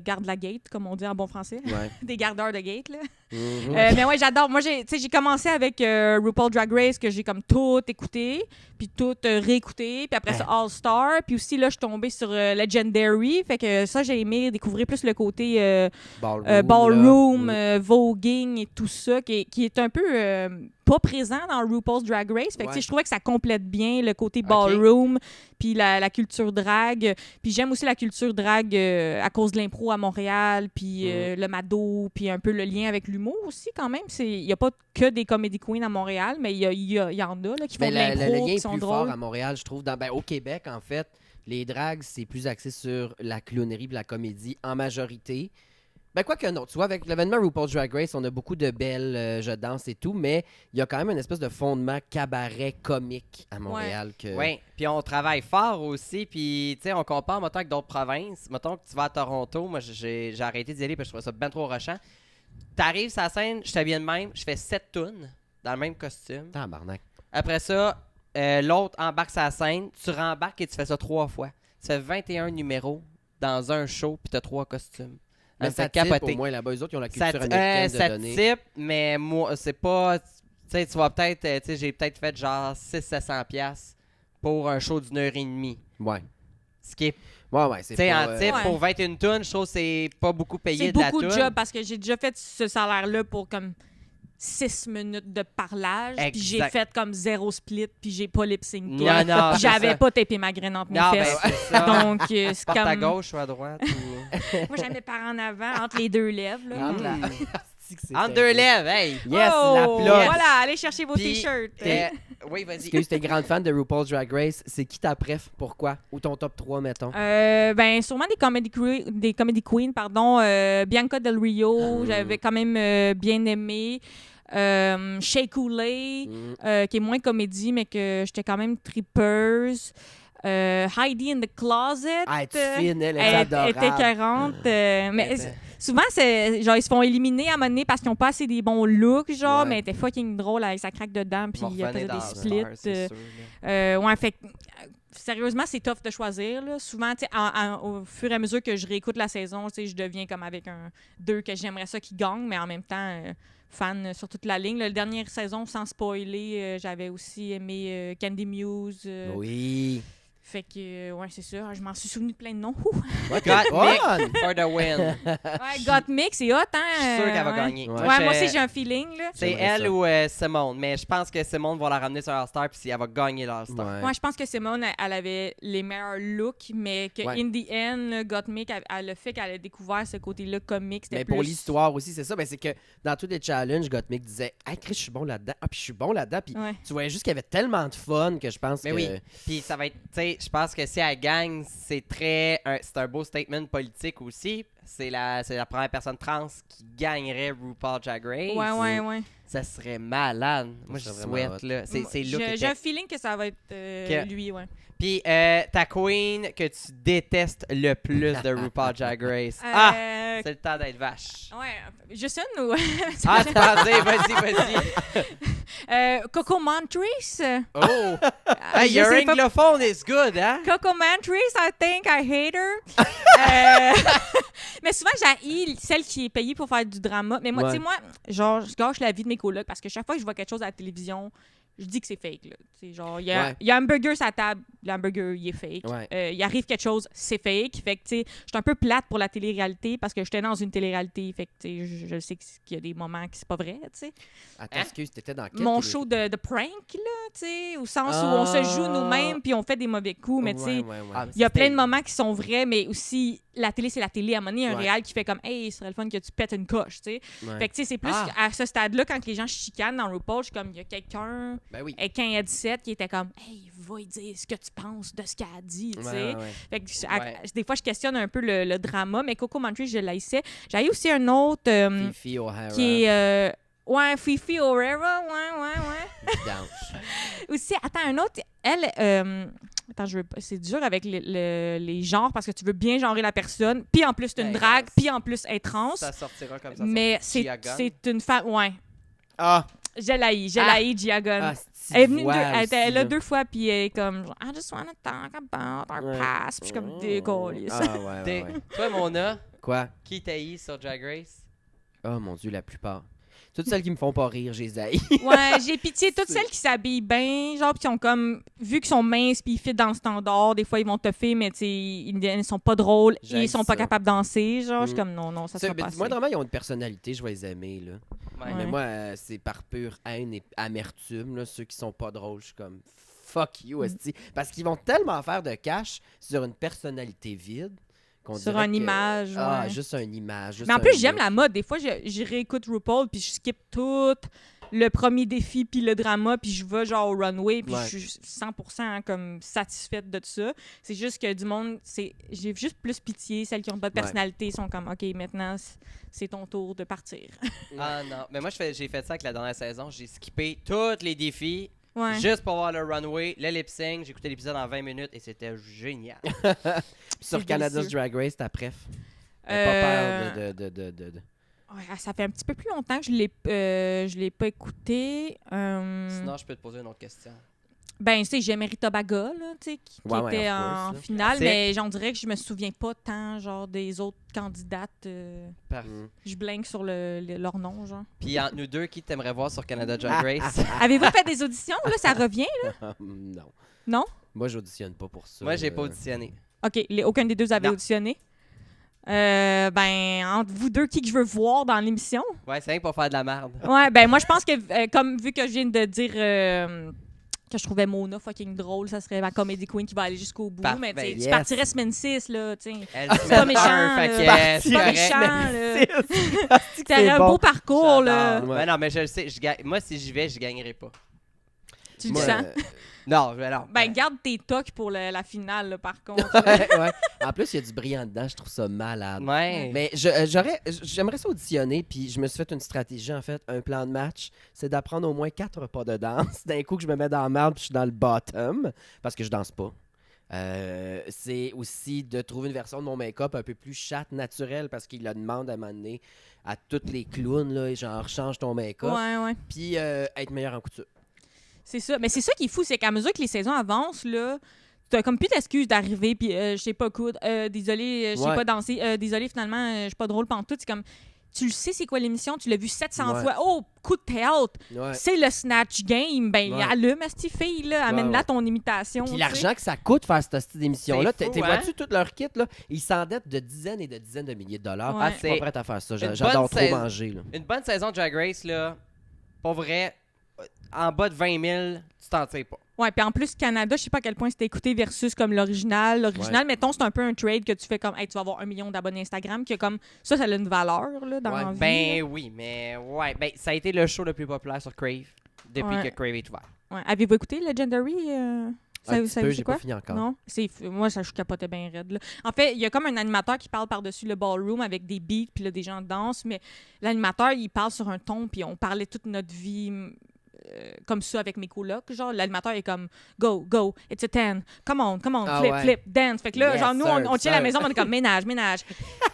garde la gate, comme on dit en bon français. Ouais. Des gardeurs de gate, là. Mhm. Mais ouais, j'adore. Moi, tu sais, j'ai commencé avec RuPaul Drag Race, que j'ai comme tout écouté, puis tout réécouté, puis après ça, All Star, puis aussi, là, je suis tombée sur Legendary, fait que ça, j'ai aimé découvrir plus le côté ballroom, voguing et tout ça, qui est un peu pas présent dans RuPaul's Drag Race. Fait que, tu Ouais. sais, je trouvais que ça complète bien le côté ballroom, puis la culture drag. Puis j'aime aussi la culture drag à cause de l'impro à Montréal, puis le Mado, puis un peu le lien avec l'humour aussi, quand même. Il n'y a pas que des comedy queens à Montréal, mais il y en a là, qui font Ben, de le l'impro, lien qui est sont plus drôles. fort à Montréal, je trouve. Au Québec, en fait, les drags, c'est plus axé sur la clownerie et la comédie en majorité. Ben, quoi que non, tu vois, avec l'événement RuPaul's Drag Race, on a beaucoup de belles je danse et tout, mais il y a quand même une espèce de fondement cabaret comique à Montréal. Oui, puis on travaille fort aussi, puis tu sais, on compare mettons avec d'autres provinces. Mettons que tu vas à Toronto, moi j'ai arrêté d'y aller parce que je trouvais ça bien trop rushant. T'arrives sur la scène, je t'habille de même, je fais 7 tunes dans le même costume. Tabarnak. Après ça, l'autre embarque sur la scène, tu rembarques et tu fais ça 3 fois. Tu fais 21 numéros dans un show, puis t'as 3 costumes. Mais Ça ça fait type capoter. au moins là-bas. Eux autres, ils ont la Ça, culture américaine de ça donner. type, mais moi, c'est pas... Tu sais, tu vas peut-être... tu sais, j'ai peut-être fait genre 600-700$ pour un show d'une heure et demie. Ouais. Ce qui est... Ouais, c'est Tu sais, pas... en type, Ouais. pour 21 tonnes, je trouve que c'est pas beaucoup payé C'est de la beaucoup de toune. job parce que j'ai déjà fait ce salaire-là pour comme 6 minutes de parlage. Puis j'ai Exact. fait comme 0 split, puis j'ai pas lip-sync. Non, non, Puis c'est j'avais ça. pas tapé ma graine entre mes Non, ben, fesses. c'est ça. Donc, c'est Porte à comme... gauche ou à droite? ou- Moi, j'aime mes parents en avant, entre les deux lèvres. Là. Entre la- Mm. C'est que c'est Entre deux lèvres, hey! Yes, Oh, la plug. Voilà, allez chercher vos Puis, t-shirts. Oui, vas-y. Excuse, t'es grande fan de RuPaul's Drag Race. C'est qui ta préf? Pourquoi? Ou ton top 3, mettons? Ben, sûrement des comedy queens, pardon. Bianca Del Rio, j'avais quand même bien aimé. Shea Coulee, qui est moins comédie, mais que j'étais quand même tripeuse. Heidi in the Closet. Ah, elle est fine, elle est Elle adorable. était écœurante. Mais Ben, souvent, genre, ils se font éliminer à un moment donné parce qu'ils n'ont pas assez des bons looks, genre, Ouais. mais elle était fucking drôle avec sa craque dedans, puis on il faisait revenait des dans splits. Star, c'est sûr, là. Ouais, fait que, sérieusement, c'est tough de choisir. Là. Souvent, tu sais, au fur et à mesure que je réécoute la saison, tu sais, je deviens comme avec un 2 que j'aimerais ça qui gagne, mais en même temps, fan sur toute la ligne. Là, la dernière saison, sans spoiler, j'avais aussi aimé Candy Muse. Oui. Fait que, ouais, c'est ça. Je m'en suis souvenu de plein de noms. Ouais, t'es Got bonne. Mick for the win. Ouais, Got Mix, c'est hot, hein? Je suis sûr qu'elle va ouais. gagner. Ouais. Ouais, moi aussi, j'ai un feeling, là. C'est J'aimerais elle ça. ou Simone, mais je pense que Simone va la ramener sur All-Star puis elle va gagner l'All-Star. Ouais. Moi, je pense que Simone, elle avait les meilleurs looks, mais que Ouais. in the end, là, Gottmik, le fait qu'elle a découvert ce côté-là comique, c'était Mais plus... pour l'histoire aussi, c'est ça. Ben, c'est que dans tous les challenges, Gottmik disait Hey Chris, je suis bon là-dedans. Ah, puis je suis bon là-dedans. Puis Ouais. tu voyais juste qu'il y avait tellement de fun que je pense Mais que. oui. Puis ça va être, tu sais, je pense que si elle gagne, c'est c'est un beau statement politique aussi. C'est la première personne trans qui gagnerait RuPaul Drag Race. Ouais. Ça serait malade. Moi, je serait vraiment souhaite, là. C'est look J'ai était- un feeling que ça va être Que- lui, ouais. Puis ta queen que tu détestes le plus de RuPaul Drag Race. C'est le temps d'être vache. Ouais, juste une ou... Ah, attendez, vas-y. Coco Montrese. Oh! Hey, Je your sais pas- anglophone is good, hein? Coco Montrese, I think I hate her. Mais souvent, j'haïs celle qui est payée pour faire du drama. Mais moi, Ouais. tu sais, moi, genre, je gâche la vie de mes colocs parce que chaque fois que je vois quelque chose à la télévision, je dis que c'est fake, là. Tu sais, genre, il y a un hamburger sur la table, l'hamburger, il est fake. Ouais. Il arrive quelque chose, c'est fake. Fait que, tu sais, je suis un peu plate pour la télé-réalité parce que j'étais dans une télé-réalité. Fait que, tu sais, je sais qu'il y a des moments qui c'est pas vrai, tu sais. Attends, excuse, t'étais dans quel Mon télé- show de prank, là, tu sais, au sens où on se joue nous-mêmes puis on fait des mauvais coups, mais tu sais, Ouais. Ah, il y a plein de moments qui sont vrais, mais aussi, la télé, c'est la télé. À un moment donné, il y a un Ouais. réal qui fait comme « Hey, ce serait le fun que tu pètes une coche », tu sais. Ouais. Fait que, tu sais, c'est plus Ah. à ce stade-là, quand les gens chicanent dans RuPaul, je suis comme, il y a quelqu'un, Ben oui. avec un headset, qui était comme « Hey, va lui dire ce que tu penses de ce qu'elle a dit », tu sais. Ouais. Fait que, Ouais. des fois, je questionne un peu le drama, mais Coco Montrese, je l'haïssais. J'ai aussi un autre Fifi O'Hara. qui est... ouais, Fifi O'Hara, ouais. Vidange. Aussi, attends, un autre, elle... attends, c'est dur avec les genres parce que tu veux bien genrer la personne, puis en plus, c'est une Ben, drague, puis en plus, elle est trans. Ça sortira comme ça. Mais Gia Gunn. c'est une femme... Ouais, Ah! je l'haïs, Gia Gunn. Ah, Elle est venue voix elle aussi, est là là. 2 fois, puis elle est comme « I just wanna talk about our Ouais. past », puis je suis comme « Décolle. Ah, ouais. Toi, Mona, Quoi? qui t'haït sur Drag Race? Oh mon Dieu, la plupart. Toutes celles qui me font pas rire, je les haïs. Ouais, j'ai pitié toutes celles qui s'habillent bien, genre, puis qui ont comme, vu qu'ils sont minces, puis ils fit dans le standard, des fois ils vont toffer, mais tu sais, ils sont pas drôles, et J'haïs ils sont pas ça. capables de danser, genre, je suis Mm. comme non, ça sera pas assez. Moi, vraiment, ils ont une personnalité, je vais les aimer, là. Ouais. Mais Ouais. moi, c'est par pure haine et amertume, là. Ceux qui sont pas drôles, je suis comme fuck you, esti. Parce qu'ils vont tellement faire de cash sur une personnalité vide. qu'on Sur dirait une que- image, Ah, ouais. juste une image. juste Mais en un plus, j'aime look. la mode. Des fois, je réécoute RuPaul, puis je skip tout le premier défi, puis le drama, puis je vais genre au runway, puis Ouais. je suis 100% comme satisfaite de tout ça. C'est juste que du monde, j'ai juste plus pitié. Celles qui ont pas de Ouais. personnalité sont comme, OK, maintenant, c'est ton tour de partir. Ah non, mais moi j'ai fait ça avec la dernière saison. J'ai skippé tous les défis Ouais. juste pour voir le runway, le lip sync. J'ai écouté l'épisode en 20 minutes et c'était génial. Sur C'est Canada's délicieux. Drag Race, ta préf. Pas Euh, peur de- Ouais, ça fait un petit peu plus longtemps que je l'ai pas écouté. Sinon, je peux te poser une autre question. Ben, tu sais, j'ai Merita Baga, là, tu sais, qui Ouais, était of en course, là. finale, Classique. mais j'en dirais que je me souviens pas tant, genre, des autres candidates. Parfait. Mm. Je blinque sur leur nom, genre. Puis entre nous deux, qui t'aimerais voir sur Canada Drag Race? Avez-vous fait des auditions? Là, ça revient? Non. Non? Moi, j'auditionne pas pour ça. Moi, j'ai pas auditionné. OK, aucun des deux avait Non. auditionné. Ben, entre vous deux, qui que je veux voir dans l'émission? Ouais, c'est rien que pour faire de la merde. Ouais, ben, moi, je pense que, comme vu que je viens de dire que je trouvais Mona fucking drôle, ça serait ma comedy queen qui va aller jusqu'au bout. Parfait, Mais tu sais, yes. tu partirais semaine 6, là, tu sais. Elle, C'est pas méchant, fait là. que, C'est pas correct. méchant, là. C'est T'aurais un bon. beau parcours, là. J'adore. Ouais. Mais non, mais je le sais. Moi, si j'y vais, je gagnerai pas. Tu le Moi, sens? Non, mais non. Ben, garde tes tocs pour la finale, là, par contre. ouais. En plus, il y a du brillant dedans, je trouve ça malade. Ouais. Mais j'aimerais ça auditionner, puis je me suis fait une stratégie, en fait, un plan de match, c'est d'apprendre au moins 4 pas de danse. D'un coup que je me mets dans la merde, puis je suis dans le bottom, parce que je danse pas. C'est aussi de trouver une version de mon make-up un peu plus chatte, naturelle, parce qu'il le demande à m'amener à toutes les clowns, là, et genre, change ton make-up, Ouais. puis être meilleur en couture. C'est ça. Mais c'est ça qui est fou, c'est qu'à mesure que les saisons avancent, là, t'as comme plus d'excuses d'arriver, puis je sais pas coudre, désolé, je sais Ouais. pas danser, désolé, finalement, je suis pas drôle pantoute. C'est comme, tu le sais, c'est quoi l'émission, tu l'as vu 700 Ouais. fois. Oh, coup de théâtre, Ouais. c'est le Snatch Game. Ben, Ouais. allume à cette fille, là, amène-la ouais. ton imitation. Puis tu sais. l'argent que ça coûte faire cette petite émission-là, C'est fou, t'es hein? vois-tu tout leur kit, là? Ils s'endettent de dizaines et de dizaines de milliers de dollars. Ouais. Je suis pas prête à faire ça. Une J'adore bonne trop saison. manger, là. Une bonne saison de Drag Race, là, pour vrai, en bas de 20 000, tu t'en tires pas. Ouais, puis en plus, Canada, je sais pas à quel point c'était écouté versus comme l'original. L'original, mettons, c'est un peu un trade que tu fais comme, hey, tu vas avoir 1 million d'abonnés Instagram, que comme, ça a une valeur, là, dans Ouais, la vie. Ben là. oui, mais ouais, ben ça a été le show le plus populaire sur Crave depuis Ouais. que Crave est ouvert. Ouais. Avez-vous écouté Legendary? Un petit savez-vous peu, c'est j'ai quoi? pas fini encore. Non? Moi, ça, je capotais bien raide. Là. En fait, il y a comme un animateur qui parle par-dessus le ballroom avec des beats, puis là, des gens dansent, mais l'animateur, il parle sur un ton, puis on parlait toute notre vie comme ça avec mes colocs. Genre, l'animateur est comme go, go, it's a 10, come on, Ah flip, ouais. flip, dance. Fait que là, Yes, genre, nous, sir, on tient à la sir. maison, on est comme ménage,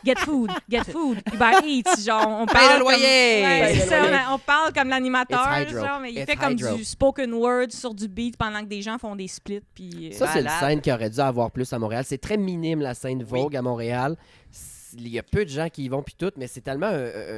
get food, Uber Eats. Genre, on Paye parle. le loyer! Ouais, Paye c'est le ça, loyer. on parle comme l'animateur, It's hydro. genre, mais il It's fait comme hydro. du spoken word sur du beat pendant que des gens font des splits. Puis, Ça, c'est une Malade. scène qui aurait dû avoir plus à Montréal. C'est très minime, la scène Vogue à Montréal. Il y a peu de gens qui y vont, puis tout, mais c'est tellement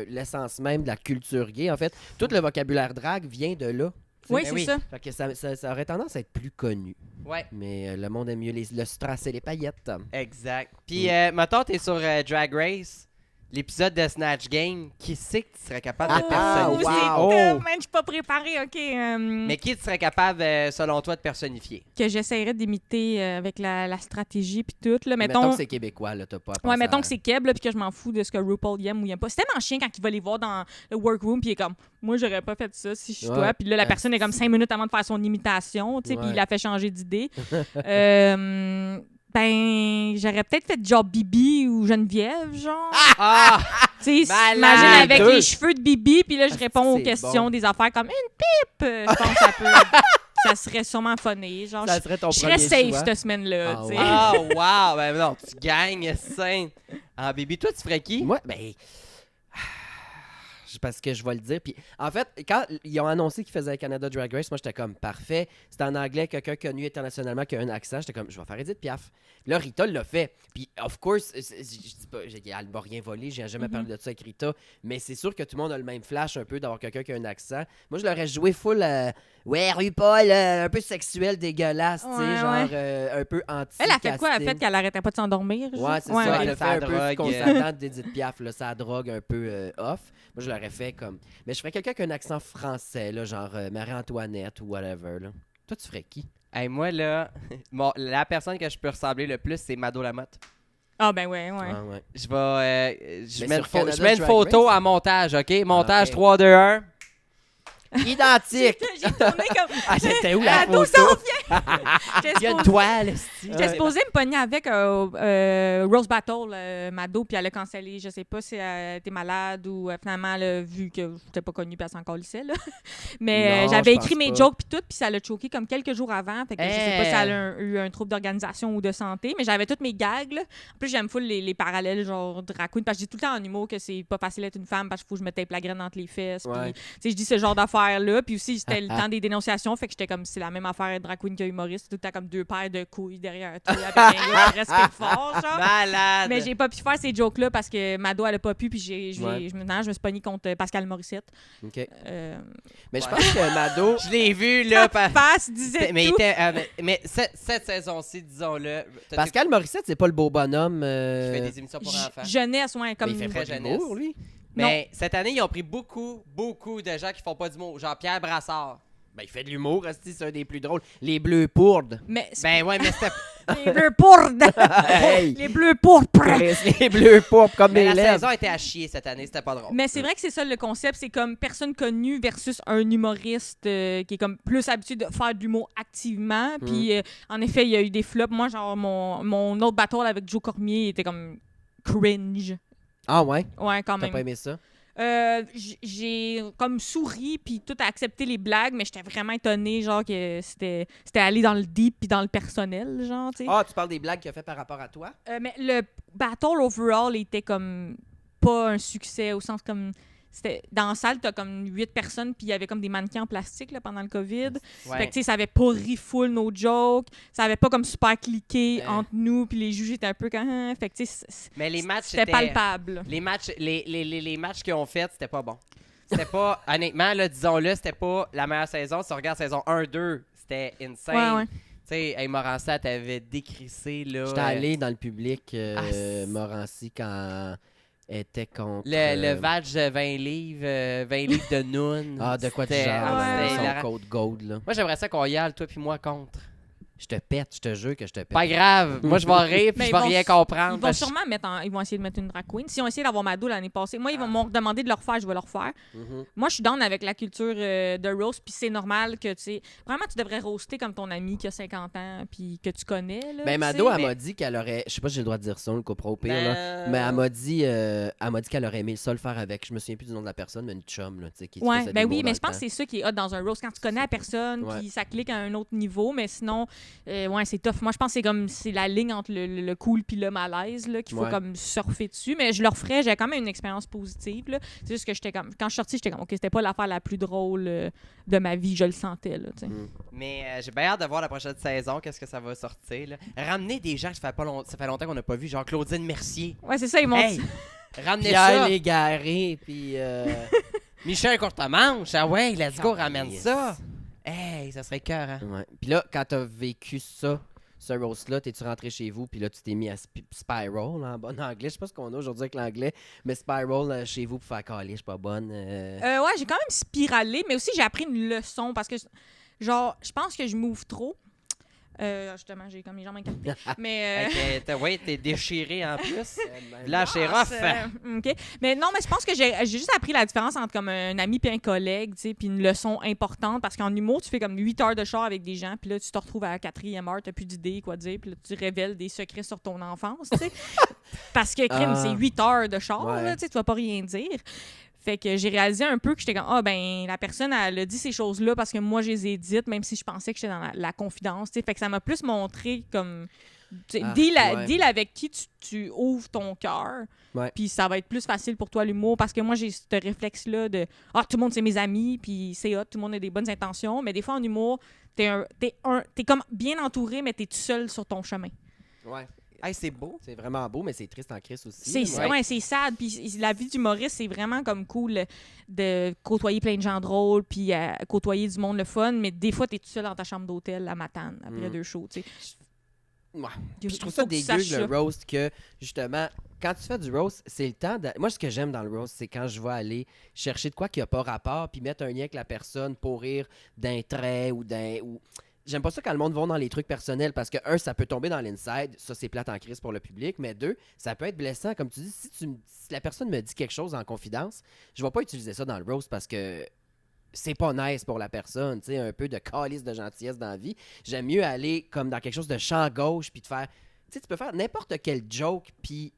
l'essence même de la culture gay. En fait, tout le vocabulaire drague vient de là. oui, Ben c'est oui. ça. Fait que ça aurait tendance à être plus connu. Ouais, Mais le monde aime mieux le strass et les paillettes. exact. Puis, mettons, t'es sur Drag Race, l'épisode de Snatch Game, qui c'est que tu serais capable de personnifier? wow. Man, je suis pas préparée, OK. Mais qui tu serais capable, selon toi, de personnifier? Que j'essaierais d'imiter avec la stratégie puis tout. Là. Mettons Mettons, que c'est québécois, là, t'as pas à penser ouais, mettons à- que c'est Keb, là, puis que je m'en fous de ce que RuPaul y aime ou y aime pas. C'est tellement chien quand il va les voir dans le workroom, puis il est comme, moi, j'aurais pas fait ça si je suis Ouais. toi. Puis là, la personne est comme 5 minutes avant de faire son imitation, tu sais, puis Ouais. il la fait changer d'idée. Ben, j'aurais peut-être fait genre Bibi ou Geneviève, genre. Ah! Tu sais, Malade! imagine avec Deux. les cheveux de Bibi, puis là, je réponds aux c'est questions bon. des affaires comme une pipe. Je pense que ça peut. Ça serait sûrement funny. Genre, Ça serait ton je serais premier safe choix. cette semaine-là. Ah tu sais. ouais. Ah, wow! Ben non, tu gagnes, sain. Ah, baby, toi, tu ferais qui? Moi, ben. Parce que je vais le dire. Puis, en fait, quand ils ont annoncé qu'ils faisaient Canada Drag Race, moi, j'étais comme parfait. C'était en anglais, quelqu'un connu internationalement qui a un accent. J'étais comme, je vais faire Edith Piaf. Là, Rita l'a fait. Puis, of course, je dis pas, elle m'a rien volé. J'ai jamais parlé de ça avec Rita. Mais c'est sûr que tout le monde a le même flash un peu d'avoir quelqu'un qui a un accent. Moi, je l'aurais joué full. Ouais, RuPaul, un peu sexuel, dégueulasse, tu sais, Ouais, genre ouais. un peu anti. Elle a fait quoi? Elle a fait qu'elle arrêtait pas de s'endormir? genre? Ouais, c'est Ouais, ça. ok. Elle a fait Sa un peu ce drogue. qu'on s'attend d'Edith Piaf, là, sa drogue un peu off. Moi, je l'aurais fait comme. Mais je ferais quelqu'un qui a un accent français, là, genre Marie-Antoinette ou whatever. Là. Toi, tu ferais qui? Hey, moi, là, la personne que je peux ressembler le plus, c'est Mado Lamotte. Ah, ben ouais, ouais. Ah, ouais. Je vais. Je Mais mets, sur Canada je mets une Drag photo Race? à montage, OK? Montage ok. 3, 2, 1. Identique! J'ai tourné comme. Ah, c'était où la Ah, d'où photo? J'étais Il y a une supposée- toile, esti. j'étais supposée me pogner avec Rose Battle, Mado, puis elle a cancellé. Je sais pas si elle était malade ou finalement, elle a vu que je n'étais pas connue, puis elle s'en colissait, là. Mais Non, j'avais je écrit pense mes pas. jokes, puis tout, puis ça l'a choqué comme quelques jours avant. Fait que je sais pas si elle a Eh. eu un trouble d'organisation ou de santé, mais j'avais toutes mes gags, là. En plus, j'aime full les parallèles, genre drag queen, parce que je dis tout le temps en humour que c'est pas facile d'être une femme, parce qu'il faut que je me tape la graine entre les fesses. Ouais. Puis, tu sais, je dis ce genre d'affaires-là. Puis aussi, c'était le temps des dénonciations, fait que j'étais comme, c'est la même affaire drag queen que humoriste. Tout le temps comme deux paires de couilles derrière toi, avec un gars qui respire fort, genre. Malade. Mais j'ai pas pu faire ces jokes-là parce que Mado, elle a pas pu, puis Ouais. maintenant, je me suis pognée contre Pascal Morissette. OK. Euh, Mais je Ouais. pense que Mado. Je l'ai vu, là. Passe disait Mais, tout. mais cette saison-ci, disons-le. Pascal Morissette, c'est pas le beau bonhomme. Qui fait des émissions pour enfants. Jeunesse, ouais, comme... Mais il fait très pas d'humour, jeunesse. lui. Mais cette année, ils ont pris beaucoup de gens qui font pas d'humour. Genre Pierre Brassard. Ben, il fait de l'humour, esti, c'est un des plus drôles. Les bleus pourdes. Mais Ben ouais, mais c'était. les bleus pourpres! Hey! Les bleus pourpres! Les bleus pourpres comme Mais des la lèvres. saison était à chier cette année, c'était pas drôle. Mais c'est vrai que c'est ça le concept, c'est comme personne connue versus un humoriste qui est comme plus habitué de faire de l'humour activement. Puis en effet, il y a eu des flops. Moi, genre mon autre battle avec Joe Cormier était comme cringe. Ah ouais? Ouais, quand T'as même. pas aimé ça? J'ai comme souri puis tout accepté les blagues, mais j'étais vraiment étonnée genre que c'était allé dans le deep puis dans le personnel, genre, tu sais. Ah, tu parles des blagues qu'il a fait par rapport à toi? Mais le battle overall était comme pas un succès au sens comme c'était dans la salle, t'as comme 8 personnes puis il y avait comme des mannequins en plastique là, pendant le COVID. Ouais. Fait que tu sais, ça avait pas ri full nos jokes, ça avait pas comme super cliqué entre nous puis les juges étaient un peu quand fait que tu sais Mais les matchs c'était palpable. Les matchs, les matchs qu'ils ont fait, c'était pas bon. C'était pas, honnêtement, là, disons-le, c'était pas la meilleure saison. Si on regarde saison 1-2, c'était insane. Ouais, ouais. Tu sais, hey, Morancy, t'avais décrissé, là. J'étais allé dans le public, c'est- Morancy, quand était contre... Le badge de 20 livres de Noon. Ah, de quoi tu C'était- genre, ouais, là, c'était son hilarant. code gold, là. Moi, j'aimerais ça qu'on y aille, toi puis moi, contre. je te pète, je te jure que je te pète. Pas grave. Moi, je vais rire puis Mais je ils vais vont rien s- comprendre. Ils vont parce que sûrement ils vont essayer de mettre une drag queen. Si on essayé d'avoir Mado l'année passée, moi, ils vont m'ont demandé de le refaire, je vais le refaire. Mhm. Moi, je suis down avec la culture de roast, puis c'est normal que, tu sais, vraiment, tu devrais roaster comme ton ami qui a 50 ans, puis que tu connais, là. Ben, tu Mado, sais, elle mais- m'a dit qu'elle aurait. Je sais pas si j'ai le droit de dire ça, on le coupera au pire, là. Ben, Mais elle m'a dit qu'elle aurait aimé ça le faire avec. Je me souviens plus du nom de la personne, mais une chum, là, tu sais, qui Ouais, faisait de ben l'humour oui, dans mais le je pense temps. que c'est ça qui est hot dans un roast, quand tu connais la personne, Ouais. puis ça clique à un autre niveau, mais sinon, ouais, c'est tough. Moi, je pense que c'est la ligne entre le cool puis le malaise, là, qu'il faut Ouais. comme surfer dessus, mais je le referais, j'ai quand même une expérience positive, là. C'est juste que j'étais comme, quand je suis sortie, j'étais comme, OK, c'était pas l'affaire la plus drôle de ma vie, je le sentais, là, tu sais. Mm. Mais j'ai bien hâte de voir la prochaine saison, qu'est-ce que ça va sortir. Là. Ramener des gens que ça fait longtemps qu'on n'a pas vu, genre Claudine Mercier. Ouais, c'est ça, ils m'ont Hey, dit. ramenez Pierre ça. Légaré, puis. Michel Courtemanche, ah ouais, let's go, ramène Yes. ça. Hey, ça serait cœur, hein. Ouais. Puis là, quand t'as vécu ça, ce roast-là, t'es-tu rentré chez vous, puis là, tu t'es mis à spiral en bon anglais. Je sais pas ce qu'on a aujourd'hui avec l'anglais, mais spiral chez vous pour faire caler, je suis pas bonne. Ouais, j'ai quand même spiralé, mais aussi j'ai appris une leçon parce que, genre, je pense que je m'ouvre trop. Justement, j'ai comme les jambes incarpées. Mais. Ouais, t'es déchiré en plus. Ben, Là, c'est rough. OK. Mais non, mais je pense que j'ai juste appris la différence entre comme un ami puis un collègue, tu sais, puis une leçon importante parce qu'en humour, tu fais comme 8 heures de char avec des gens, puis là, tu te retrouves à la 4e heure, t'as plus d'idées, quoi dire, puis là, tu révèles des secrets sur ton enfance, tu sais. Parce que, crime, Ah. c'est 8 heures de char, Ouais. là, tu sais, tu vas pas rien dire. Fait que j'ai réalisé un peu que j'étais comme, ah, ben, la personne, elle a dit ces choses-là parce que moi, je les ai dites, même si je pensais que j'étais dans la confidence, tu sais. Fait que ça m'a plus montré comme. Tu sais, Ah, ouais. deal avec qui tu ouvres ton cœur. Ouais. Puis ça va être plus facile pour toi, l'humour, parce que moi, j'ai ce réflexe-là de ah, tout le monde, c'est mes amis, puis c'est hot, tout le monde a des bonnes intentions. Mais des fois, en humour, t'es comme bien entouré, mais t'es tout seul sur ton chemin. Ouais. Hey, c'est beau. C'est vraiment beau, mais c'est triste en crise aussi. C'est là, ouais, c'est sad. Puis la vie d'humoriste, c'est vraiment comme cool de côtoyer plein de gens drôles, puis côtoyer du monde le fun. Mais des fois, t'es tout seul dans ta chambre d'hôtel à Matane après 2 shows. Tu sais. Ouais. Il Je trouve faut ça que tu dégueu, saches le ça. roast, que justement, quand tu fais du roast, c'est le temps de. Moi, ce que j'aime dans le roast, c'est quand je vais aller chercher de quoi qui n'a pas rapport, puis mettre un lien avec la personne pour rire d'un trait ou d'un. J'aime pas ça quand le monde va dans les trucs personnels parce que, un, ça peut tomber dans l'inside, ça c'est plate en crise pour le public, mais deux, ça peut être blessant. Comme tu dis, si la personne me dit quelque chose en confidence, je vais pas utiliser ça dans le roast parce que c'est pas nice pour la personne, tu sais, un peu de calice de gentillesse dans la vie. J'aime mieux aller comme dans quelque chose de champ gauche puis de faire. Tu sais, tu peux faire n'importe quel joke puis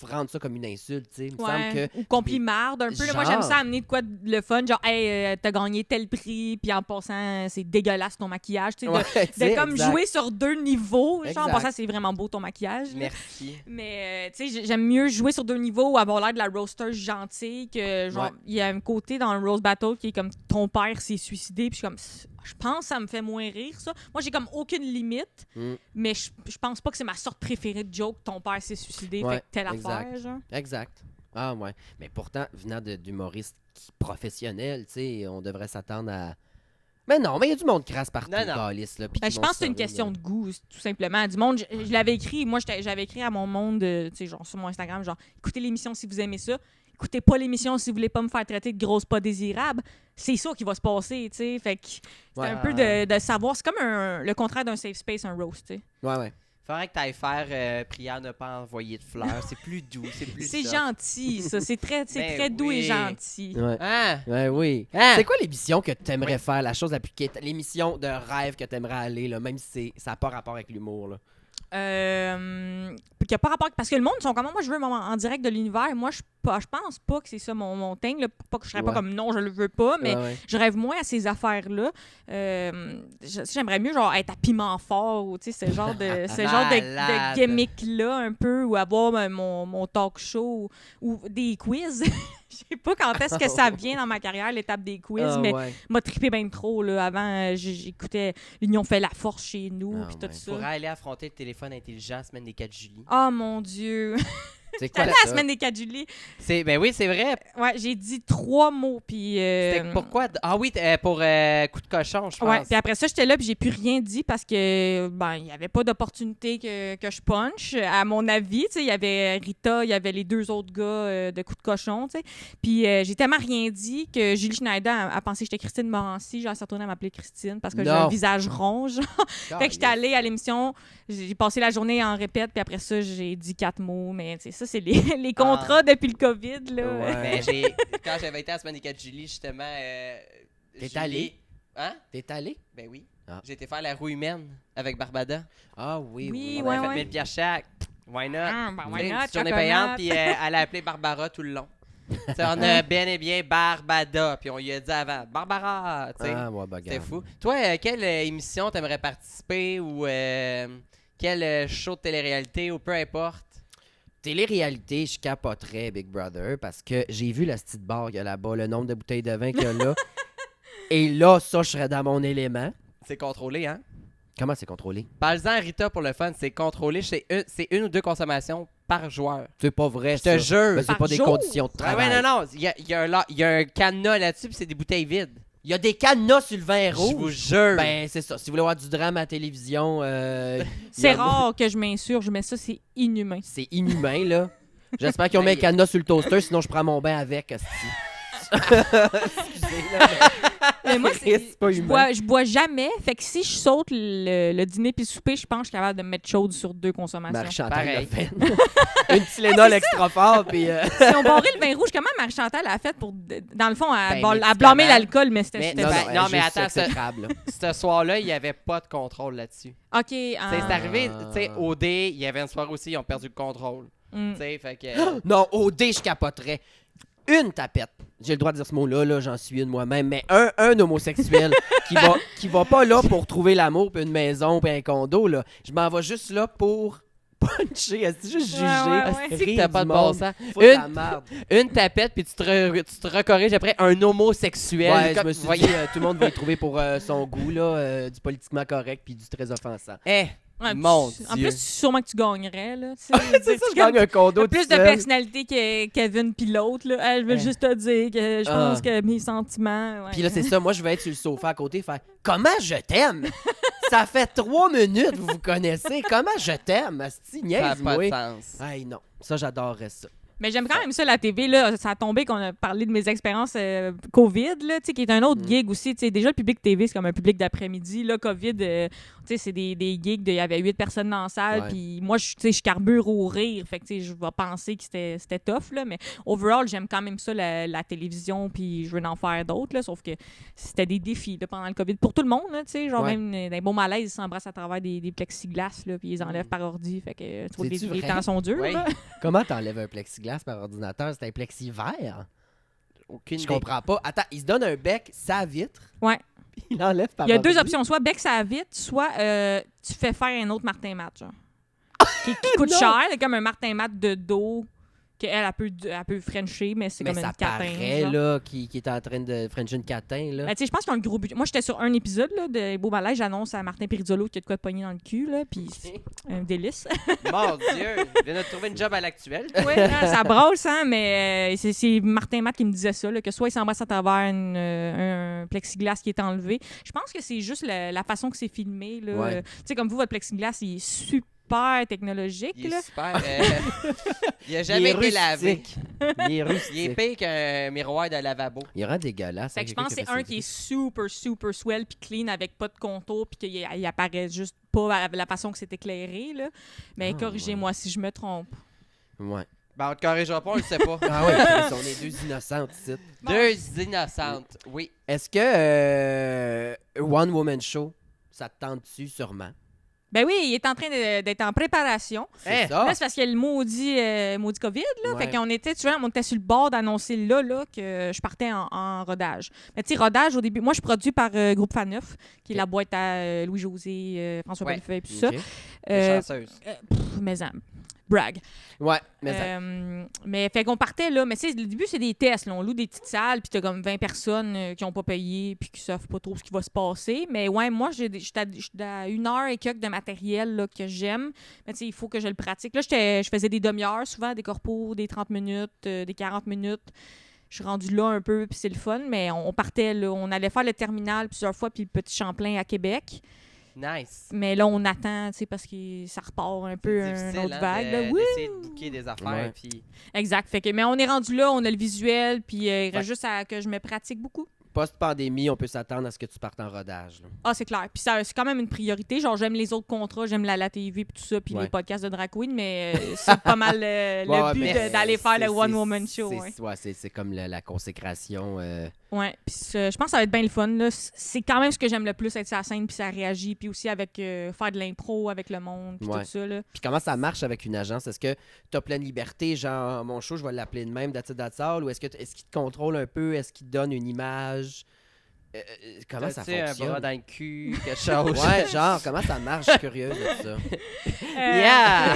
rendre ça comme une insulte, tu sais. Il me semble Ouais. que. Ou complimarde un peu. Là, moi, Genre. j'aime ça amener de quoi de le fun. Genre, hey, t'as gagné tel prix, puis en passant, c'est dégueulasse ton maquillage. Tu sais, Ouais, tu sais, de comme exact. jouer sur 2 niveaux. Genre, en Exact. passant, c'est vraiment beau ton maquillage. là. Merci. Mais, tu sais, j'aime mieux jouer sur 2 niveaux ou avoir l'air de la roaster gentille que, genre, Ouais. il y a un côté dans le roast battle qui est comme ton père s'est suicidé, puis je suis comme, je pense que ça me fait moins rire, ça. Moi, j'ai comme aucune limite, Mm. mais je pense pas que c'est ma sorte préférée de joke, ton père s'est suicidé, Ouais, fait que telle exact. affaire, genre. Exact. Ah ouais. Mais pourtant, venant d'humoristes professionnels, tu sais, on devrait s'attendre à. Mais non, mais il y a du monde crasse partout, Non, non. calice, là. puis Ben, qui je vont pense que c'est se une servir question de- de goût, tout simplement. Du monde, je l'avais écrit, moi, j'avais écrit à mon monde, tu sais, genre, sur mon Instagram, genre, écoutez l'émission si vous aimez ça. Écoutez pas l'émission si vous voulez pas me faire traiter de grosse pas désirable. C'est ça qui va se passer, tu sais. Fait que c'est Ouais. un peu de savoir. C'est comme le contraire d'un safe space, un roast, tu sais. Ouais, ouais. Faudrait que t'ailles faire prière ne pas envoyer de fleurs. C'est plus doux, c'est plus C'est soft. gentil, ça. C'est très, Ben très doux et oui. gentil. Ouais. Hein? Ouais, oui. Hein? C'est quoi l'émission que tu aimerais faire, la chose la plus l'émission de rêve que tu aimerais aller, là, même si ça n'a pas rapport avec l'humour, là? Qui a pas rapport parce que le monde sont comme moi je veux en direct de l'univers. Moi je pense pas que c'est ça mon thing là. Pas que je serais pas Ouais. comme non je le veux pas, mais Ouais, ouais. je rêve moins à ces affaires là. J'aimerais mieux genre être à piment fort ou tu sais ce genre Malade. de gimmick là un peu ou avoir mon talk show ou des quiz. Je sais pas quand est-ce que ça vient dans ma carrière l'étape des quiz, Ah, mais ouais. m'a trippé bien trop là. Avant j'écoutais l'Union fait la force chez nous Ah, puis tout ouais. ça. Pourrait aller affronter le téléphone intelligent semaine des 4 juillet. Oh mon Dieu! C'est quoi C'était ça? la semaine des 4 juillet. Ben oui, c'est vrai. Ouais, j'ai dit 3 mots, puis... C'était pourquoi? Ah oui, pour coup de cochon, je pense. Ouais, puis après ça, j'étais là, puis j'ai plus rien dit parce que, il n'y avait pas d'opportunité que je punch, à mon avis. Tu sais, il y avait Rita, il y avait les 2 autres gars de coup de cochon, tu sais. Puis j'ai tellement rien dit que Julie Schneider a pensé que j'étais Christine Morancy. Genre, elle s'est retournée à m'appeler Christine parce que j'ai un visage rond, genre. Fait que j'étais allée à l'émission, j'ai passé la journée en répète, puis après ça, j'ai dit 4 mots. Mais tu sais, ça, c'est les contrats depuis le COVID, là. Ouais. Ben, quand j'avais été à la semaine des 4 juillet, justement... T'es allé? Hein? T'es allé? Ben oui. Ah. J'ai été faire la roue humaine avec Barbada. Ah oui, Oui, On ouais, avait fait ouais. 1000 piastres chaque. Why not? Why Tu sais, not? une journée Chocolat. payante, puis elle a appelé Barbara tout le long. Tu sais, on a bien et bien Barbada, puis on lui a dit avant, Barbara, tu sais. Ah, ouais, bah, C'était regarde. fou. Toi, quelle émission t'aimerais participer ou quel show de télé-réalité ou peu importe? Télé-réalité, je capoterais Big Brother parce que j'ai vu la petite bar qu'il y a là-bas, le nombre de bouteilles de vin qu'il y a là. Et là, ça, je serais dans mon élément. C'est contrôlé, hein? Comment c'est contrôlé? Parle-en à Rita pour le fun, c'est contrôlé. C'est une ou deux consommations par joueur. C'est pas vrai, Je te ça. jure. Ben, c'est Par pas des jour? conditions de Ah travail. ouais, non. Il y a un cadenas là-dessus, puis c'est des bouteilles vides. Il y a des cadenas sur le vin Je vous rouge. jure. Ben, c'est ça. Si vous voulez voir du drame à la télévision, C'est rare que je m'insurge, mais ça, c'est inhumain. c'est inhumain, là. J'espère qu'ils ont mis un cadenas sur le toaster, sinon je prends mon bain avec. esti. Excusez, là, Mais moi, C'est pas humain. je bois jamais. Fait que si je saute le dîner puis le souper, je pense que je suis capable de me mettre chaude sur 2 consommations. Marie-Chantal l'a Pareil. fait. Une Tylenol extra fort, puis... Si on barrait le vin rouge, comment Marie-Chantal a fait pour... Dans le fond, elle Ben, a blâmé médicaments. l'alcool, mais c'était... Mais c'était- non, non, ben, elle non, est mais juste attends, exécrable, là. Ce soir-là, il n'y avait pas de contrôle là-dessus. OK. C'est arrivé, tu sais, au dé, il y avait une soirée aussi, ils ont perdu le contrôle. Mm. Tu sais, fait que... Non, au dé, je capoterais. Une tapette. J'ai le droit de dire ce mot-là, là, j'en suis une moi-même, mais un homosexuel qui va pas là pour trouver l'amour, puis une maison, puis un condo, là. Je m'en vais juste là pour puncher, c'est juste juger. ouais. Est-ce que rire t'as du pas de bon monde, sens? foutre la merde. Une tapette, puis tu te recorriges après un homosexuel. Ouais, je Comme- me suis voyons. dit, tout le monde va y trouver pour son goût, là, du politiquement correct, puis du très offensant. Eh, Ouais, mon puis- En Dieu. plus, sûrement que tu gagnerais, là. C'est ça, je gagne un condo T'as plus tout de seul. personnalité que Kevin puis l'autre, là. Elle, je veux juste te dire que je pense Ah. que mes sentiments... ouais. Puis là, c'est ça, moi, je vais être sur le sofa à côté et faire « Comment je t'aime? » Ça fait 3 minutes, vous vous connaissez. Comment je t'aime? Asti, Ça n'a niaise-moi. pas de sens. Hey, non. Ça, j'adorerais ça. Mais j'aime quand même ça, la TV. Là, ça a tombé qu'on a parlé de mes expériences COVID, là, qui est un autre gig aussi. Déjà, le public TV, c'est comme un public d'après-midi. Là, COVID, c'est des gigs, il y avait 8 personnes dans la salle. Ouais. Puis moi, je carbure au rire. Fait que je vais penser que c'était tough. Là, mais overall, j'aime quand même ça, la télévision. Puis je veux en faire d'autres. Là, sauf que c'était des défis là, pendant le COVID. Pour tout le monde, là, genre Ouais. même des beaux malaises, ils s'embrassent à travers des plexiglas. Là, puis ils les enlèvent par ordi. Fait que tu vois, C'est-tu les vrai? temps sont durs. Oui. là. Comment t'enlèves un plexiglas par ordinateur? C'est un plexi vert? Aucune Je idée. comprends pas. Attends, il se donne un bec, sa vitre, Ouais. puis il l'enlève par Il y a 2 ordi. options. Soit bec ça vite, soit tu fais faire un autre Martin Matt, genre. Qui coûte Non! cher, c'est comme un Martin Matt de dos, qu'elle elle peut frencher, mais c'est Mais comme ça une catin. paraît, genre. là, qui est en train de frencher une catin, là. Ben, tu sais, je pense qu'ils ont le gros budget. Moi, j'étais sur un épisode là, de Beau Malaise. J'annonce à Martin Perizzolo qu'il y a de quoi de pogner dans le cul, là, puis c'est un délice. Mon Dieu, il vient de trouver une job à l'actuel. Ouais, ça brasse, hein, mais c'est Martin Matt qui me disait ça, là, que soit il s'embrasse à travers un plexiglas qui est enlevé. Je pense que c'est juste la façon que c'est filmé. Là. Ouais. Tu sais, comme vous, votre plexiglas, il est super technologique. Il Là. est super. Il a jamais été lavé. Il est rustique. Il est pire qu'un miroir de lavabo. Il rend dégueulasse. Fait hein, que je quelqu'un pense que qui c'est fait un ça. qui est super swell puis clean avec pas de contour puis qu'il apparaît juste pas à la façon que c'est éclairé. Là. Mais Ah, corrigez-moi si je me trompe. Ouais. Ben, on te corrigera pas, on le sait pas. Ah ouais, on est 2 innocentes ici. Bon. 2 innocentes, oui. Est-ce que One Woman Show, ça te tente-tu sûrement? Ben oui, il est en train d'être en préparation. C'est Eh, ça? Là, c'est parce qu'il y a le maudit COVID. Là. Ouais. Fait qu'on était, tu vois, on était sur le bord d'annoncer là que je partais en rodage. Mais tu sais, rodage, au début, moi, je suis produit par Groupe Faneuf, qui est Ok. la boîte à Louis-José, François Ouais. Bellefeuille, puis tout Ok. ça. t'es chanceuse. Mais Brag. Ouais, mais ça- Mais fait qu'on partait là, mais tu sais, le début, c'est des tests. Là. On loue des petites salles, puis t'as comme 20 personnes qui n'ont pas payé, puis qui savent pas trop ce qui va se passer. Mais ouais, moi, j'étais à 1 heure et quelques de matériel là, que j'aime. Mais tu sais, il faut que je le pratique. Là, je faisais des demi-heures, souvent des corpos, des 30 minutes, des 40 minutes. Je suis rendue là un peu, puis c'est le fun. Mais on partait là, on allait faire le terminal plusieurs fois, puis le Petit Champlain à Québec. Nice. Mais là, on attend, tu sais, parce que ça repart un peu C'est une difficile, autre hein, vague. là. Oui. d'essayer de booker des affaires. Ouais. Puis... Exact. Fait que, mais on est rendu là, on a le visuel, puis il Ouais. reste juste à que je me pratique beaucoup. post-pandémie, on peut s'attendre à ce que tu partes en rodage. Là. Ah, c'est clair. Puis ça, c'est quand même une priorité. Genre, j'aime les autres contrats, j'aime la TV puis tout ça, puis Ouais. les podcasts de drag queen, mais c'est pas mal le Ouais, but mais d'aller faire le c'est- one-woman show. c'est- Ouais. Ouais, c'est comme la consécration. Ouais. Puis je pense que ça va être bien le fun. Là. C'est quand même ce que j'aime le plus, être sur la scène, puis ça réagit, puis aussi avec faire de l'impro avec le monde, puis Ouais. tout ça. Là. Puis comment ça marche avec une agence? Est-ce que tu as pleine liberté, genre mon show, je vais l'appeler de même, That's It, That's All, ou est-ce qu'il te contrôle un peu? Est-ce qu'il te donne une image? Comment ça T'as-tu un fonctionne? bras dans le cul, quelque chose? Ouais, genre, comment ça marche? Je suis curieuse de ça. Yeah!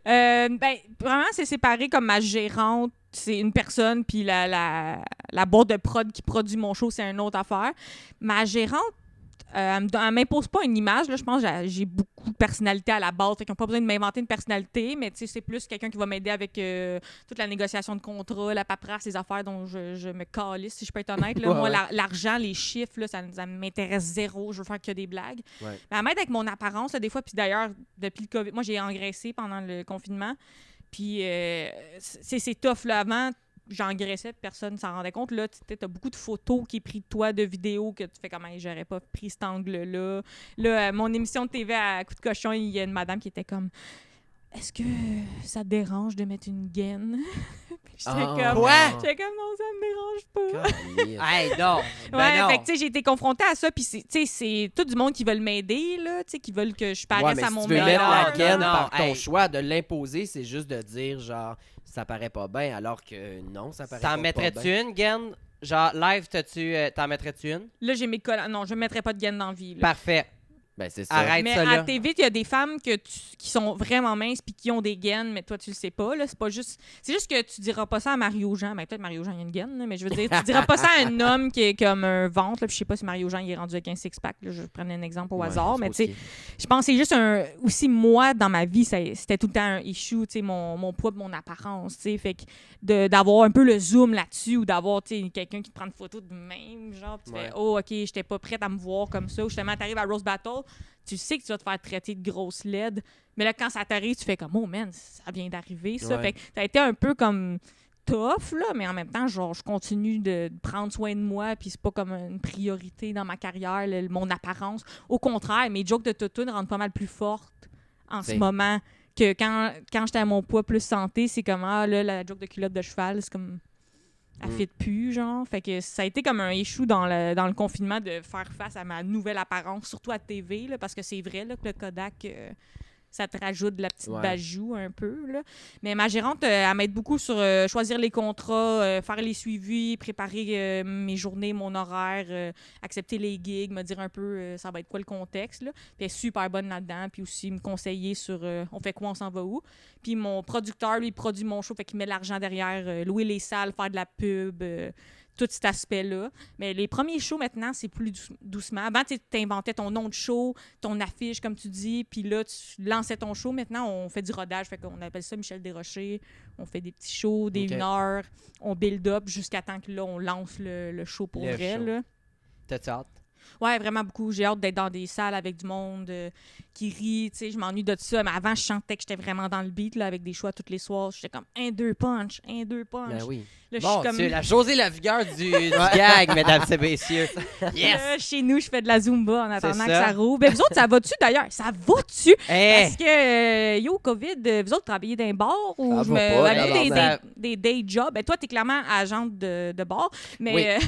Ben, vraiment, c'est séparé comme ma gérante, c'est une personne, puis la boîte de prod qui produit mon show, c'est une autre affaire. Ma gérante, elle m'impose pas une image. Là, je pense que j'ai beaucoup de personnalité à la base. Fait qu'ils n'ont pas besoin de m'inventer une personnalité, mais c'est plus quelqu'un qui va m'aider avec toute la négociation de contrat, la paperasse, les affaires dont je me calisse, si je peux être honnête. Là. Ouais, Moi, ouais. l'argent, les chiffres, là, ça m'intéresse zéro. Je veux faire que des blagues. Ouais. Mais elle m'aide avec mon apparence, là, des fois. Puis d'ailleurs, depuis le COVID, moi, j'ai engraissé pendant le confinement. Puis c'est tough. Là. Avant, j'engraissais, personne ne s'en rendait compte. Là, tu as beaucoup de photos qui est pris de toi, de vidéos que tu fais comme hey, j'aurais pas pris cet angle-là. Là, mon émission de TV à coup de cochon, il y a une madame qui était comme est-ce que ça te dérange de mettre une gaine? Puis j'étais Ah, comme Quoi? J'étais comme non, ça me dérange pas. Caliste. Hey, non! Ben Ouais, non! fait que tu sais, j'ai été confrontée à ça, puis c'est tout du monde qui veulent m'aider, là, tu sais, qui veulent que je Ouais, paraisse mais à si mon tu veux meilleur. mettre la non, gaine non, par ton hey. choix, de l'imposer, c'est juste de dire, genre, ça paraît pas bien, alors que non, ça paraît T'en pas mettrais-tu bien. une, Gaine? Genre, live, t'en mettrais-tu une? Là, j'ai mes collants. Non, je ne mettrais pas de gaine dans la vie. Là. Parfait. Ben, c'est ça. Arrête Mais ça, à là. la TV, il y a des femmes qui sont vraiment minces puis qui ont des gaines, mais toi, tu le sais pas. Là. C'est juste que tu diras pas ça à Mario Jean. Ben, peut-être Mario Jean, il a une gaine, là, mais je veux dire, tu diras pas ça à un homme qui est comme un ventre. Là, puis je sais pas si Mario Jean il est rendu avec un six-pack. Là, je prenais un exemple au Ouais, hasard, c'est mais tu sais, aussi. je pense que c'est juste aussi moi, dans ma vie, c'était tout le temps un issue, tu sais, mon poids de mon apparence, tu sais. Fait que d'avoir un peu le zoom là-dessus ou d'avoir, tu sais, quelqu'un qui te prend une photo de même, genre, puis tu Ouais. fais, oh, OK, j'étais pas prête à me voir comme ça. Ou justement, t'arrives à Rose Battle, tu sais que tu vas te faire traiter de grosse laide. Mais là, quand ça t'arrive, tu fais comme, oh man, ça vient d'arriver, ça. Ouais. Fait que ça a été un peu comme tough, là, mais en même temps, genre, je continue de prendre soin de moi, puis c'est pas comme une priorité dans ma carrière, mon apparence. Au contraire, mes jokes de toutoune rendent pas mal plus fortes en ce C'est- moment que quand j'étais à mon poids plus santé, c'est comme, ah là, la joke de culotte de cheval, c'est comme... Elle fit plus, genre. Fait que ça a été comme un échou dans le confinement de faire face à ma nouvelle apparence, surtout à TV, là, parce que c'est vrai là, que le Kodak, ça te rajoute de la petite Ouais. bajou un peu. Là. Mais ma gérante, elle m'aide beaucoup sur choisir les contrats, faire les suivis, préparer mes journées, mon horaire, accepter les gigs, me dire un peu ça va être quoi le contexte. Là. Puis elle est super bonne là-dedans. Puis aussi me conseiller sur on fait quoi, on s'en va où. Puis mon producteur, lui, produit mon show, fait qu'il met de l'argent derrière, louer les salles, faire de la pub, tout cet aspect-là. Mais les premiers shows, maintenant, c'est plus doucement. Avant, tu inventais ton nom de show, ton affiche, comme tu dis, puis là, tu lançais ton show. Maintenant, on fait du rodage, fait qu'on appelle ça Michel Desrochers. On fait des petits shows, des Ok. 1 heure, on build up jusqu'à temps que là, on lance le show pour Le vrai. show. Là. T'as-tu hâte? Ouais, vraiment beaucoup. J'ai hâte d'être dans des salles avec du monde qui rit. Tu sais, je m'ennuie de ça. Mais avant, je chantais que j'étais vraiment dans le beat là, avec des choix tous les soirs. J'étais comme 1-2 punch, 1-2 punch. Ben oui. Là, je Bon, suis comme... c'est la Josée Lavigueur du gag, mesdames et messieurs. Yes! Là, chez nous, je fais de la Zumba en attendant C'est que ça. ça roule. Ben, vous autres, ça va-tu d'ailleurs? Ça va-tu? Hey! Parce que, yo, COVID, vous autres, travaillez dans un bar ou Ça je va me... pas, avez-vous tabarnak. des day jobs? Ben, toi, t'es clairement agente de bar, mais Oui.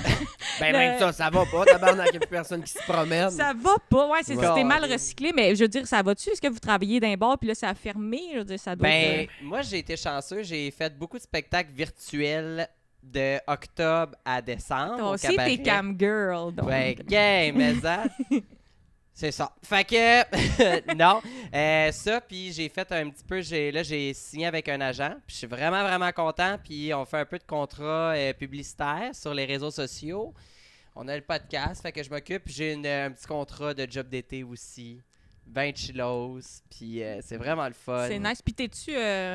Ben, Le- même ça va pas, tabarnak, il y a plus personne qui se promène. ça va pas. Ouais, c'est Ouais. c'était mal recyclé, mais je veux dire, ça va-tu? Est-ce que vous travaillez dans un bar puis là, ça a fermé? Je veux dire, ça doit Ben, être... moi, j'ai été chanceux. J'ai fait beaucoup de spectacles virtuels de octobre à décembre. Toi au aussi, cabaret. t'es cam girl, donc. Ouais, gay, mais ça. C'est ça. Fait que, non. Ça, puis j'ai fait un petit peu, j'ai signé avec un agent, puis je suis vraiment, vraiment content, puis on fait un peu de contrat publicitaire sur les réseaux sociaux. On a le podcast, fait que je m'occupe, puis j'ai un petit contrat de job d'été aussi. 20 chillos, puis c'est vraiment le fun. C'est nice. Puis t'es-tu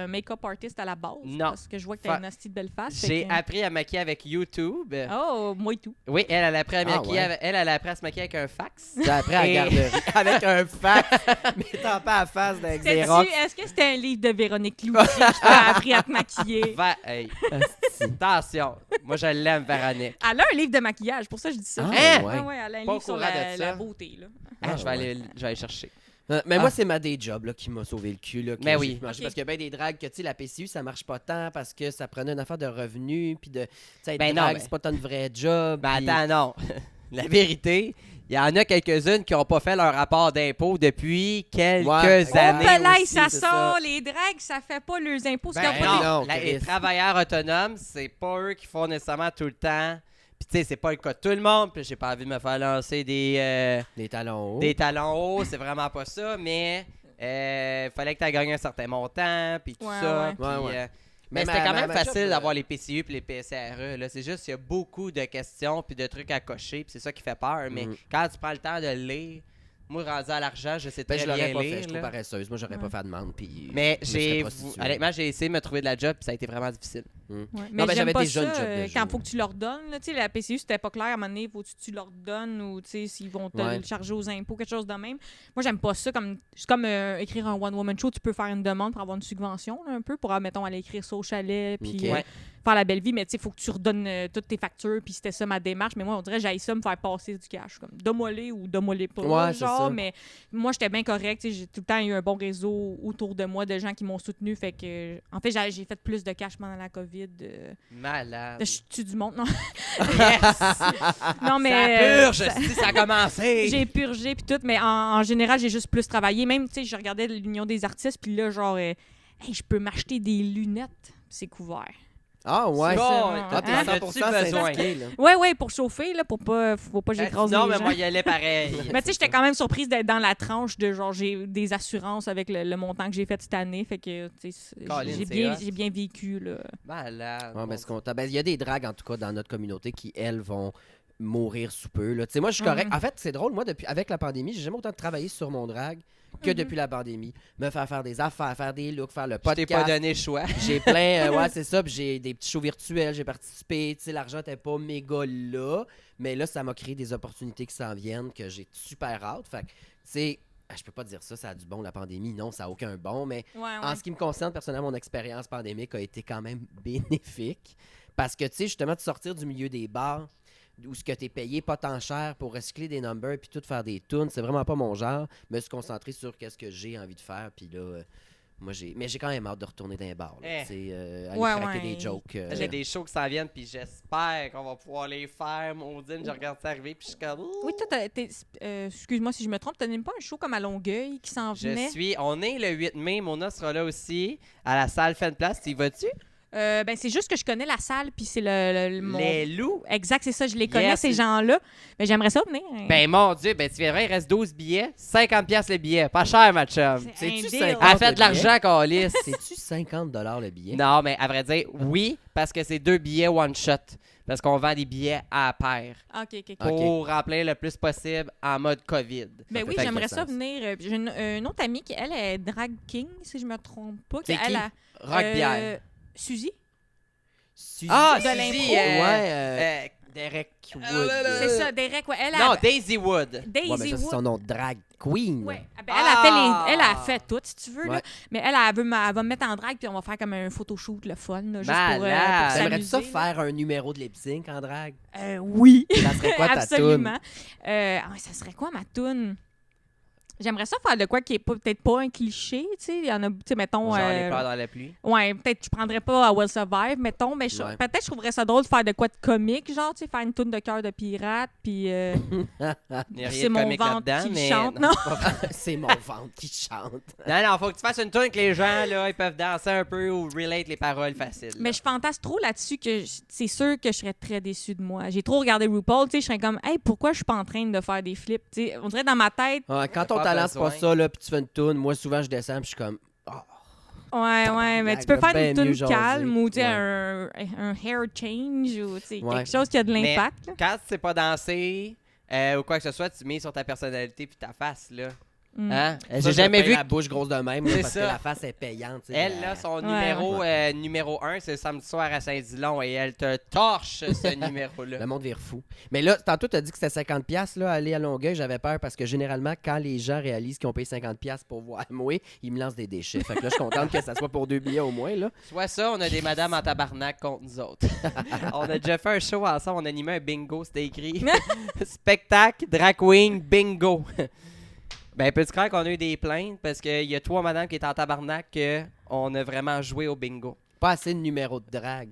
make-up artist à la base? Non. Parce que je vois que t'as une hostie de belle face. J'ai appris à maquiller avec YouTube. Oh, moi et tout. Oui, elle a appris à maquiller, ouais. elle a appris à se maquiller avec un fax. J'ai appris à la Et- garderie avec un fax, mettant pas à face avec des rocks. Est-ce que c'était un livre de Véronique Cloutier qui t'a appris à te maquiller? Hey, attention, moi je l'aime, Véronique. Elle a un livre de maquillage, pour ça je dis ça. Ah, Hein? ouais. Ouais, elle a un Pas au livre sur courant de ça. la beauté. Là. Ah, je vais ouais. aller chercher. Mais moi, c'est ma day job là, qui m'a sauvé le cul. Là, que Mais j'ai oui. pu marcher. Ok. Parce qu'il y a bien des dragues que, tu sais, la PCU, ça marche pas tant parce que ça prenait une affaire de revenus. Puis de. Tu sais, être Ben non, drague, mais- c'est pas ton vrai job. Ben puis- attends, non. La vérité, il y en a quelques-unes qui n'ont pas fait leur rapport d'impôt depuis quelques Ouais, années. ouais. Là, aussi, ça c'est sort, ça. les dragues, ça fait pas leurs impôts. Ben Parce qu'ils ont non, pas non, les Chris. travailleurs autonomes, c'est pas eux qui font nécessairement tout le temps. Puis tu sais, c'est pas le cas de tout le monde. Puis j'ai pas envie de me faire lancer Des talons hauts. des talons hauts, c'est vraiment pas ça. Mais fallait que tu aies gagné un certain montant, puis tout Ouais, ça. ouais. puis, Ouais, ouais. mais Mais c'était ma- quand ma- même ma facile job, d'avoir les PCU puis les PCRE. Là. C'est juste qu'il y a beaucoup de questions puis de trucs à cocher. Puis c'est ça qui fait peur. Mais Mhm. quand tu prends le temps de le lire, moi, rendu à l'argent, je sais Ben, très je l'aurais bien pas fait, lire. je suis trop là. paresseuse. Moi, j'aurais pas fait de demande. Puis Mais je me serais j'ai, prostituée. honnêtement, j'ai essayé de me trouver de la job puis ça a été vraiment difficile. Ouais. Non, Mais ben, j'aime j'avais pas des jeunes ça, jobs de quand jour. faut que tu leur donnes. Là, tu sais, la PCU, c'était pas clair. À un moment donné, faut que tu leur donnes ou tu sais, s'ils vont te Ouais. le charger aux impôts, quelque chose de même. Moi, j'aime pas ça. C'est comme écrire un one-woman show. Tu peux faire une demande pour avoir une subvention, là, un peu, pour, mettons, aller écrire ça au chalet, puis Ok. Ouais. faire la belle vie. Mais tu sais, faut que tu redonnes toutes tes factures, puis c'était ça ma démarche. Mais moi, on dirait que j'aille ça me faire passer du cash. Comme dommoler ou dommoler pas. Ouais, c'est genre, ça. mais moi, j'étais bien correct. Tu sais, j'ai tout le temps eu un bon réseau autour de moi de gens qui m'ont soutenu. Fait que, en fait, j'ai fait plus de cash pendant la COVID. Malade. De chute du monde, non? Yes! Non, mais. ça purge, ça- si ça a commencé. J'ai purgé puis tout, mais en général, j'ai juste plus travaillé. Même, tu sais, je regardais l'Union des artistes, puis là, genre, hey, je peux m'acheter des lunettes, puis c'est couvert. Ah, ouais. C'est Bon, ça, Ah, t'es hein? 100% besoin? syndiqué, là. Ouais, pour chauffer, là, faut pas que j'écrase Non, les mais gens. moi, y allait pareil. Mais tu sais, j'étais quand même surprise d'être dans la tranche de genre, j'ai des assurances avec le montant que j'ai fait cette année. Fait que, tu sais, Colin, c'est j'ai hot. bien vécu, là. Malade. Ouais, mais c'est content. Ben, il y a des dragues, en tout cas, dans notre communauté qui, elles, vont mourir sous peu. Là. Tu sais, moi, je suis correct. Mhm. En fait, c'est drôle. Moi, avec la pandémie, j'ai jamais autant travaillé sur mon drag que Mhm. depuis la pandémie. Me faire des affaires, faire des looks, faire le Je t'ai pas podcast. donné le choix. J'ai plein, ouais, c'est ça. Puis j'ai des petits shows virtuels, j'ai participé. Tu sais, l'argent n'était pas méga là. Mais là, ça m'a créé des opportunités qui s'en viennent que j'ai super hâte. Fait que, tu sais, je peux pas dire ça, ça a du bon, la pandémie. Non, ça a aucun bon. Mais Ouais, en ce qui me concerne, personnellement, mon expérience pandémique a été quand même bénéfique. Parce que, tu sais, justement, de sortir du milieu des bars, où ce que t'es payé pas tant cher pour recycler des numbers puis tout faire des tunes, c'est vraiment pas mon genre. Me suis concentré sur qu'est-ce que j'ai envie de faire. Puis là, moi, mais j'ai quand même hâte de retourner dans les bars. Là, Eh. tu sais, aller Ouais, craquer ouais. des jokes. J'ai des shows qui s'en viennent, puis j'espère qu'on va pouvoir les faire. Maudine, je regarde ça arriver, puis je suis comme... Ouh. Oui, toi, excuse-moi si je me trompe, t'as même pas un show comme à Longueuil qui s'en venait? On est le 8 mai, Mona sera là aussi, à la salle Fan Place. Tu y vas-tu? Ben, c'est juste que je connais la salle, puis c'est mon... Les loups? Exact, c'est ça, je les connais, Yes. ces gens-là. Mais j'aimerais ça venir. Ben mon Dieu, ben tu viendras, il reste 12 billets, 50$ le billet. Pas cher, ma chum. C'est un C'est-tu deal. 50? Elle fait le de l'argent, Calis. C'est-tu 50 le billet? Non, mais à vrai dire, oui, parce que c'est 2 billets one shot. Parce qu'on vend des billets à paire OK, OK, OK. pour remplir le plus possible en mode COVID. Ben Ça oui, fait j'aimerais du ça sens. venir. J'ai une autre amie qui, elle, est drag king, si je me trompe pas. C'est Elle qui? a, Rock bière. Suzy? Suzy? Ah, de Suzy, l'impro? Ouais, Derek Wood. C'est ça, Derek. Ouais, elle Non, a... Daisy Wood. Daisy Ouais, mais ça, c'est Wood. son nom de drag queen. Ouais. Ah, ben, elle a fait tout, si tu veux. Là. Ouais. Mais elle va me mettre en drag, puis on va faire comme un photoshoot, le fun, là, juste pour Malade. T'aimerais-tu ça s'amuser, là. faire un numéro de lip sync en drag? Oui. Ça serait quoi ta toune? Absolument. Ça serait quoi ma toune? J'aimerais ça faire de quoi qui est peut-être pas un cliché, tu sais. Il y en a, tu sais, mettons... Genre les pleurs dans la pluie. Ouais, peut-être je prendrais pas I Will Survive, mettons, mais Ouais. peut-être je trouverais ça drôle de faire de quoi de comique, genre, tu sais, faire une toune de cœur de pirate, puis Il y a rien c'est de mon comique ventre là-dedans, qui mais chante, non? C'est mon ventre qui chante. Non, faut que tu fasses une tune que les gens, là, ils peuvent danser un peu ou relate les paroles faciles. Mais je fantasme trop là-dessus que c'est sûr que je serais très déçue de moi. J'ai trop regardé RuPaul, tu sais, je serais comme, hey, pourquoi je suis pas en train de faire des flips, tu sais, on dirait dans ma tête. Ouais, quand ton Pas talent, c'est pas besoin. ça, là, puis tu fais une toune, moi, souvent, je descends, puis je suis comme... Ouais, mais tu Tabarnak, peux là, faire ben une tune mieux jaser. calme ou, tu sais, Ouais. un hair change ou, tu sais, Ouais. quelque chose qui a de Mais l'impact. là. quand tu sais pas danser ou quoi que ce soit, tu mets sur ta personnalité puis ta face, là. Mm. Hein? Ça, J'ai je jamais paye vu la bouche grosse de même, là, C'est parce ça. que la face est payante. tu sais, elle, là, son Ouais. numéro 1, c'est le samedi soir à Saint-Dilon et elle te torche ce numéro-là. Le monde vire fou. Mais là, tantôt, tu as dit que c'était 50$, là, aller à Longueuil. J'avais peur parce que généralement, quand les gens réalisent qu'ils ont payé 50$ pour voir moi, ils me lancent des déchets. Fait que là, je suis contente que ça soit pour 2 billets au moins, là. Soit ça, on a des madames en tabarnak contre nous autres. On a déjà fait un show ensemble, on animait un bingo, c'était écrit spectacle, drag queen, bingo. Ben, peux-tu croire qu'on a eu des plaintes parce qu'il y a 3 madames qui étaient en tabarnak qu'on a vraiment joué au bingo. Pas assez de numéros de drague.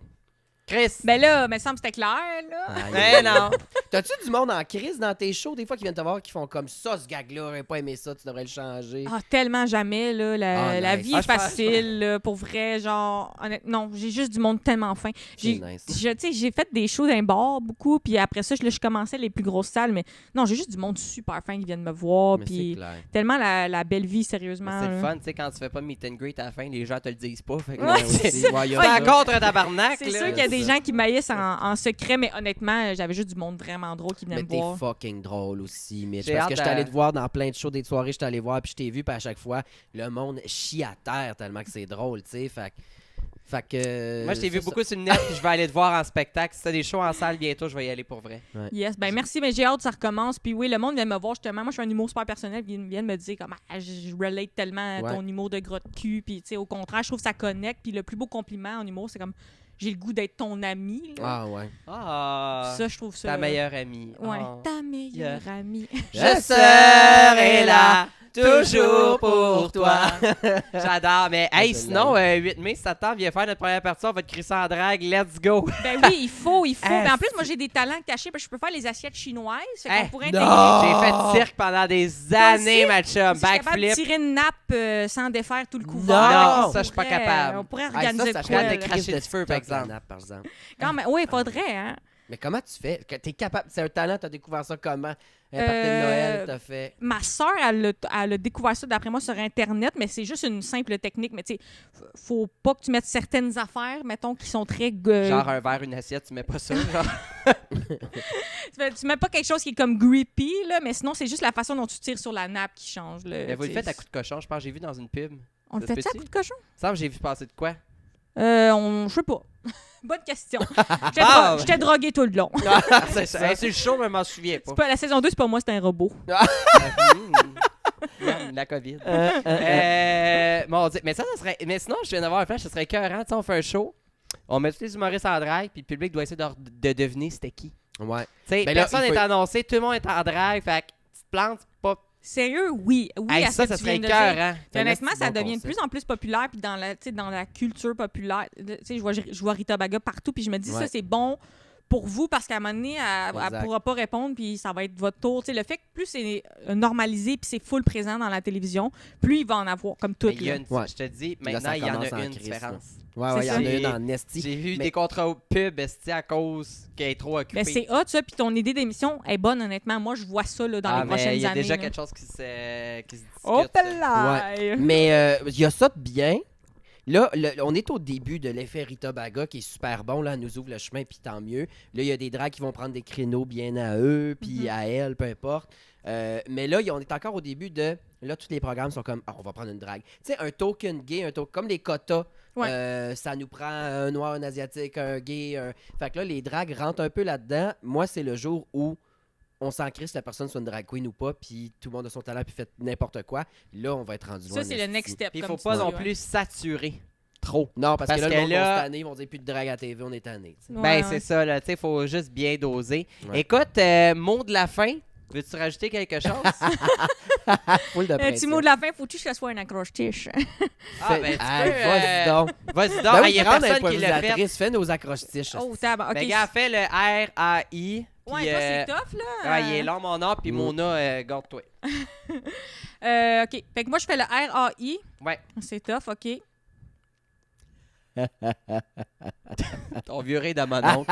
Chris! Ben là, me semble que c'était clair, là. Aïe. Ben non! T'as-tu du monde en crise dans tes shows, des fois, qui viennent te voir, qui font comme ça, ce gag-là, aurait pas aimé ça, tu devrais le changer? Ah, tellement jamais, là. La nice. vie Ah, est je pense- facile, là, pour vrai, genre... Non, j'ai juste du monde tellement fin. C'est J'ai nice. tu sais, j'ai fait des shows d'un bar beaucoup, puis après ça, je commençais les plus grosses salles, mais non, j'ai juste du monde super fin qui viennent me voir, Mais c'est puis clair. tellement la belle vie, Mais sérieusement. c'est le là. fun, tu sais, quand tu fais pas de meet and greet à la fin, les gens te le disent pas. Fait que Ouais, là, aussi. c'est Ouais, il y a c'est ça. contre un tabarnak, C'est là. sûr qu'il y a des ça. gens qui maïssent en secret, mais honnêtement, j'avais juste du monde vraiment drôle qui venait Mais me t'es voir. fucking drôle aussi, Mitch. J'ai Parce hâte que je suis allé de- te voir dans plein de shows, des soirées, je suis allé voir, puis je t'ai vu, puis à chaque fois, le monde chie à terre tellement que c'est drôle, tu sais. Fait que. Moi, je t'ai vu c'est beaucoup sur le net, puis je vais aller te voir en spectacle. Si t'as des shows en salle bientôt, je vais y aller pour vrai. Yes, ben merci, mais j'ai hâte que ça recommence. Puis oui, le monde vient me voir justement. Moi, je suis un humour super personnel, puis ils viennent me dire comme je relate tellement à ton humour de grotte cul. Puis tu sais, au contraire, je trouve que ça connecte. Puis le plus beau compliment en humour, c'est comme j'ai le goût d'être ton ami. Là. Ah ouais. Ah! Ça, je trouve ça. Ta meilleure amie. Ouais, Oh. ta meilleure amie. Je serai là, toujours pour toi. J'adore. Mais hey, Je sinon, 8 mai, si ça te tente, viens faire notre première partie. On va te crisser en drague. Let's go. Ben oui, il faut. Ah, Mais en plus, moi, j'ai des talents cachés. Parce que je peux faire les assiettes chinoises. Fait qu'on Hey, pourrait non! intégrer. J'ai fait cirque pendant des années, ma chum. Si je suis capable de Backflip. tirer une nappe sans défaire tout le couvert. Non, on ça, je suis pas pourrait- capable. On pourrait Hey, organiser ça de quoi. serait là. de cracher du feu, par TikTok, exemple. la nappe, par exemple. Non, mais oui, il faudrait, hein. Mais comment tu fais? Que t'es capable. C'est un talent, t'as découvert ça comment? Un party de Noël, t'as fait. Ma soeur, elle a découvert ça, d'après moi, sur Internet, mais c'est juste une simple technique. Mais tu sais, faut pas que tu mettes certaines affaires, mettons, qui sont très... Genre un verre, une assiette, tu mets pas ça. Genre. Tu mets pas quelque chose qui est comme grippy, là, mais sinon, c'est juste la façon dont tu tires sur la nappe qui change. Là, Mais vous le tu sais. faites à coup de cochon, je pense que j'ai vu dans une pub. On le ça fait se ça à peut-tu? coup de cochon? Il me semble que j'ai vu passer de quoi? Je sais pas. Bonne question. Ah, J'étais drogué tout le long. c'est ça. C'est le show, mais je m'en souviens pas. C'est pas, la saison 2, c'est pas moi, c'est un robot. La COVID. Mon Dieu. Mais ça serait. Mais sinon, je viens d'avoir un flash, ça serait écœurant. Tu sais, on fait un show, on met tous les humoristes en drague, puis le public doit essayer de deviner c'était qui. Tu Ouais. sais, Ben là, personne il n'est faut- annoncé, tout le monde est en drague, fait que tu te plantes pas. Sérieux, oui. Oui, Hey, à ce ça que tu serait viens de dire. écœurant. Puis honnêtement, C'est un ça bon devient de concept. plus en plus populaire. Puis dans la, tu sais, dans la culture populaire, tu sais, je vois Rita Baga partout. Puis je me dis, Ouais. ça, c'est bon pour vous parce qu'à un moment donné, elle Exact. pourra pas répondre. Puis ça va être votre tour. Tu sais, le fait que plus c'est normalisé puis c'est full présent dans la télévision, plus il va en avoir, comme tout. Mais il y a là. une, Ouais. je te dis, Là, maintenant, ça il y en commence a en une crise, différence. Ouais, C'est il y en ça. a une en Esti. J'ai vu Mais- des contrats pub esti à cause qu'elle est trop occupée. Mais c'est hot, ça. Puis ton idée d'émission est bonne, honnêtement. Moi, je vois ça là, dans les mais prochaines il y a années. déjà là. quelque chose qui se discute. Oh, ça. là! Mais il y a ça de bien. Là, on est au début de l'effet Rita Baga qui est super bon. Là, elle nous ouvre le chemin, puis tant mieux. Là, il y a des drags qui vont prendre des créneaux bien à eux, puis Mhm. à elle, peu importe. Mais là, on est encore au début de... Là, tous les programmes sont comme, on va prendre une drague. Tu sais, un token gay, comme les quotas. Ouais. Ça nous prend un noir, un asiatique, un gay. Fait que là, les drags rentrent un peu là-dedans. Moi, c'est le jour où on s'en crisse la personne soit une drag queen ou pas, puis tout le monde a son talent, puis fait n'importe quoi. Là, on va être rendu loin. Ça, c'est le esti. next step. Puis il comme faut tu pas dis, non ouais. plus saturer trop. Non, parce Parce que là, que le monde là- va se tanner, ils vont dire plus de drague à la TV, on est tanné. tu sais. Ouais, Ben, ouais. c'est ça, là. Tu sais, faut juste bien doser. Ouais. Écoute, mot de la fin. Veux-tu rajouter quelque chose? Full de Un petit pression. mot de la fin, faut-tu que ça soit un accroche-tiche? Ah, ben, tu Hey, peux, vas-y donc. Vas-y donc. Ben Ah, oui, il y a grande personne qui l'a fait. improvisatrice, fais nos accroche-tiches. Oh, tabac. Ben, OK. gars, fais le R-A-I. Ouais, puis, toi, c'est tough, là. Ouais, il est long, mon nom, puis Mona, garde-toi. OK. Fait que moi, je fais le R-A-I. Ouais. C'est tough, OK. Ton vieux rire de mon oncle.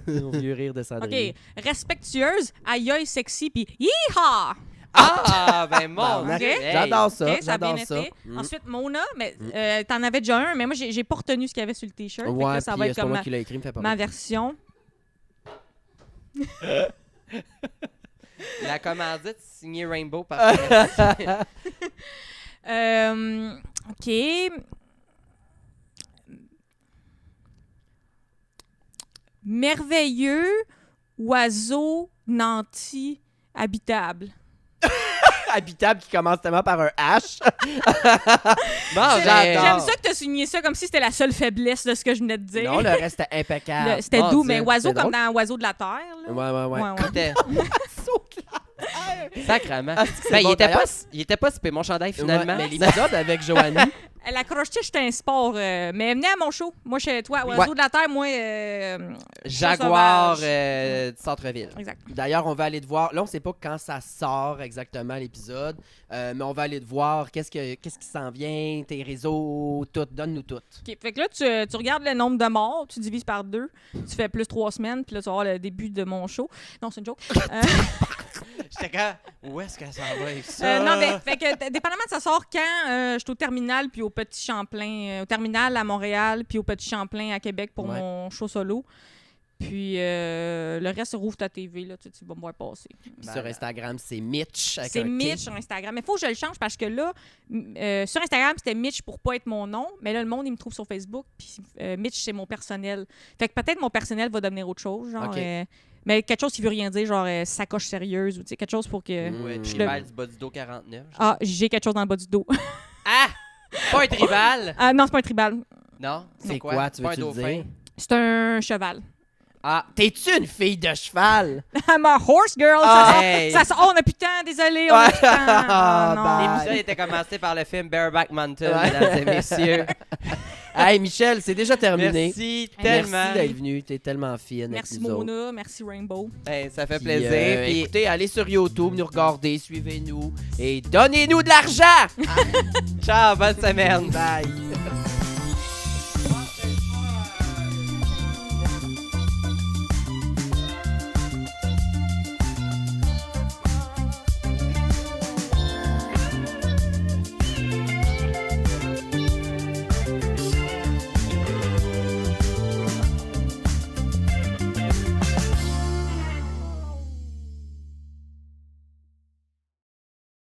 Mon vieux rire de Sandrine. OK. Respectueuse, aïe aïe sexy, puis yeehaw! Ah, ben mon Barnac. Dieu. Hey. J'adore ça, OK, ça a bien j'adore ça. été. Ensuite, Mona, mais t'en avais déjà un, mais moi, j'ai pas retenu ce qu'il y avait sur le T-shirt. Fait que Ouais, là, ça puis va c'est être pas comme moi qui l'a écrit, me fait pas ma rire. version. La commandite signée Rainbow par OK. Merveilleux oiseau nanti habitable. Habitable qui commence tellement par un H. Bon, j'adore. J'aime ça que tu as souligné ça comme si c'était la seule faiblesse de ce que je venais de dire. Non, le reste était impeccable. C'était Mon doux, Dieu, mais oiseau c'est comme drôle. dans Oiseau de la Terre. Là. Ouais. Ouais. C'était Saute là. sacrément. c'est Ben, bon, d'ailleurs. il était pas si payé, mon chandail, finalement. Ouais, mais l'épisode avec Joanie, La croche-tige, c'est un sport. Mais venez à mon show. Moi, chez toi, Oiseau de la Terre, moi. Jaguar sauvage. du centre-ville. Exact. d'ailleurs, on va aller te voir. Là, on sait pas quand ça sort exactement l'épisode, mais on va aller te voir. Qu'est-ce qui s'en vient, tes réseaux, tout. Donne-nous tout. OK. Fait que là, tu regardes le nombre de morts, tu divises par 2, tu fais plus 3 semaines, puis là, tu vas voir le début de mon show. Non, c'est une joke. J'étais comme, où est-ce que ça va avec ça? Non, mais fait que, dépendamment de ça sort quand, je suis au Terminal puis au Petit Champlain. Au Terminal à Montréal puis au Petit Champlain à Québec pour Ouais. mon show solo. Puis le reste, rouvre ta TV, là, tu vas me voir passer. Puis sur Instagram, c'est Mitch. avec C'est un K. Mitch sur Instagram. Mais il faut que je le change parce que là, sur Instagram, c'était Mitch pour pas être mon nom. Mais là, le monde, il me trouve sur Facebook. Puis Mitch, c'est mon personnel. Fait que peut-être mon personnel va devenir autre chose. Genre, OK. mais quelque chose qui veut rien dire, genre sacoche sérieuse ou tu sais, quelque chose pour que. Ouais, Je tribal du bas du dos 49. Ah, j'ai quelque chose dans le bas du dos. Ah! Pas un tribal? Ah, non, c'est pas un tribal. Non? C'est quoi, tu Pas un veux-tu le dauphin? dire? C'est un cheval. Ah! T'es-tu une fille de cheval? I'm a horse girl. Ah, hey. Oh, on a plus de temps, désolé. On a plus de temps. Ah, Ah, non. bye. L'épisode était commencé par le film Bareback Mountain, Ouais. mesdames et messieurs. Hey, Michel, c'est déjà terminé. Merci tellement. Merci d'être venu. T'es tellement fine. Merci avec nous autres. Mona, merci Rainbow. Hey, ça fait Puis, plaisir. Puis- écoutez, allez sur YouTube, nous regarder, suivez-nous et donnez-nous de l'argent. Ciao, bonne semaine. Bye.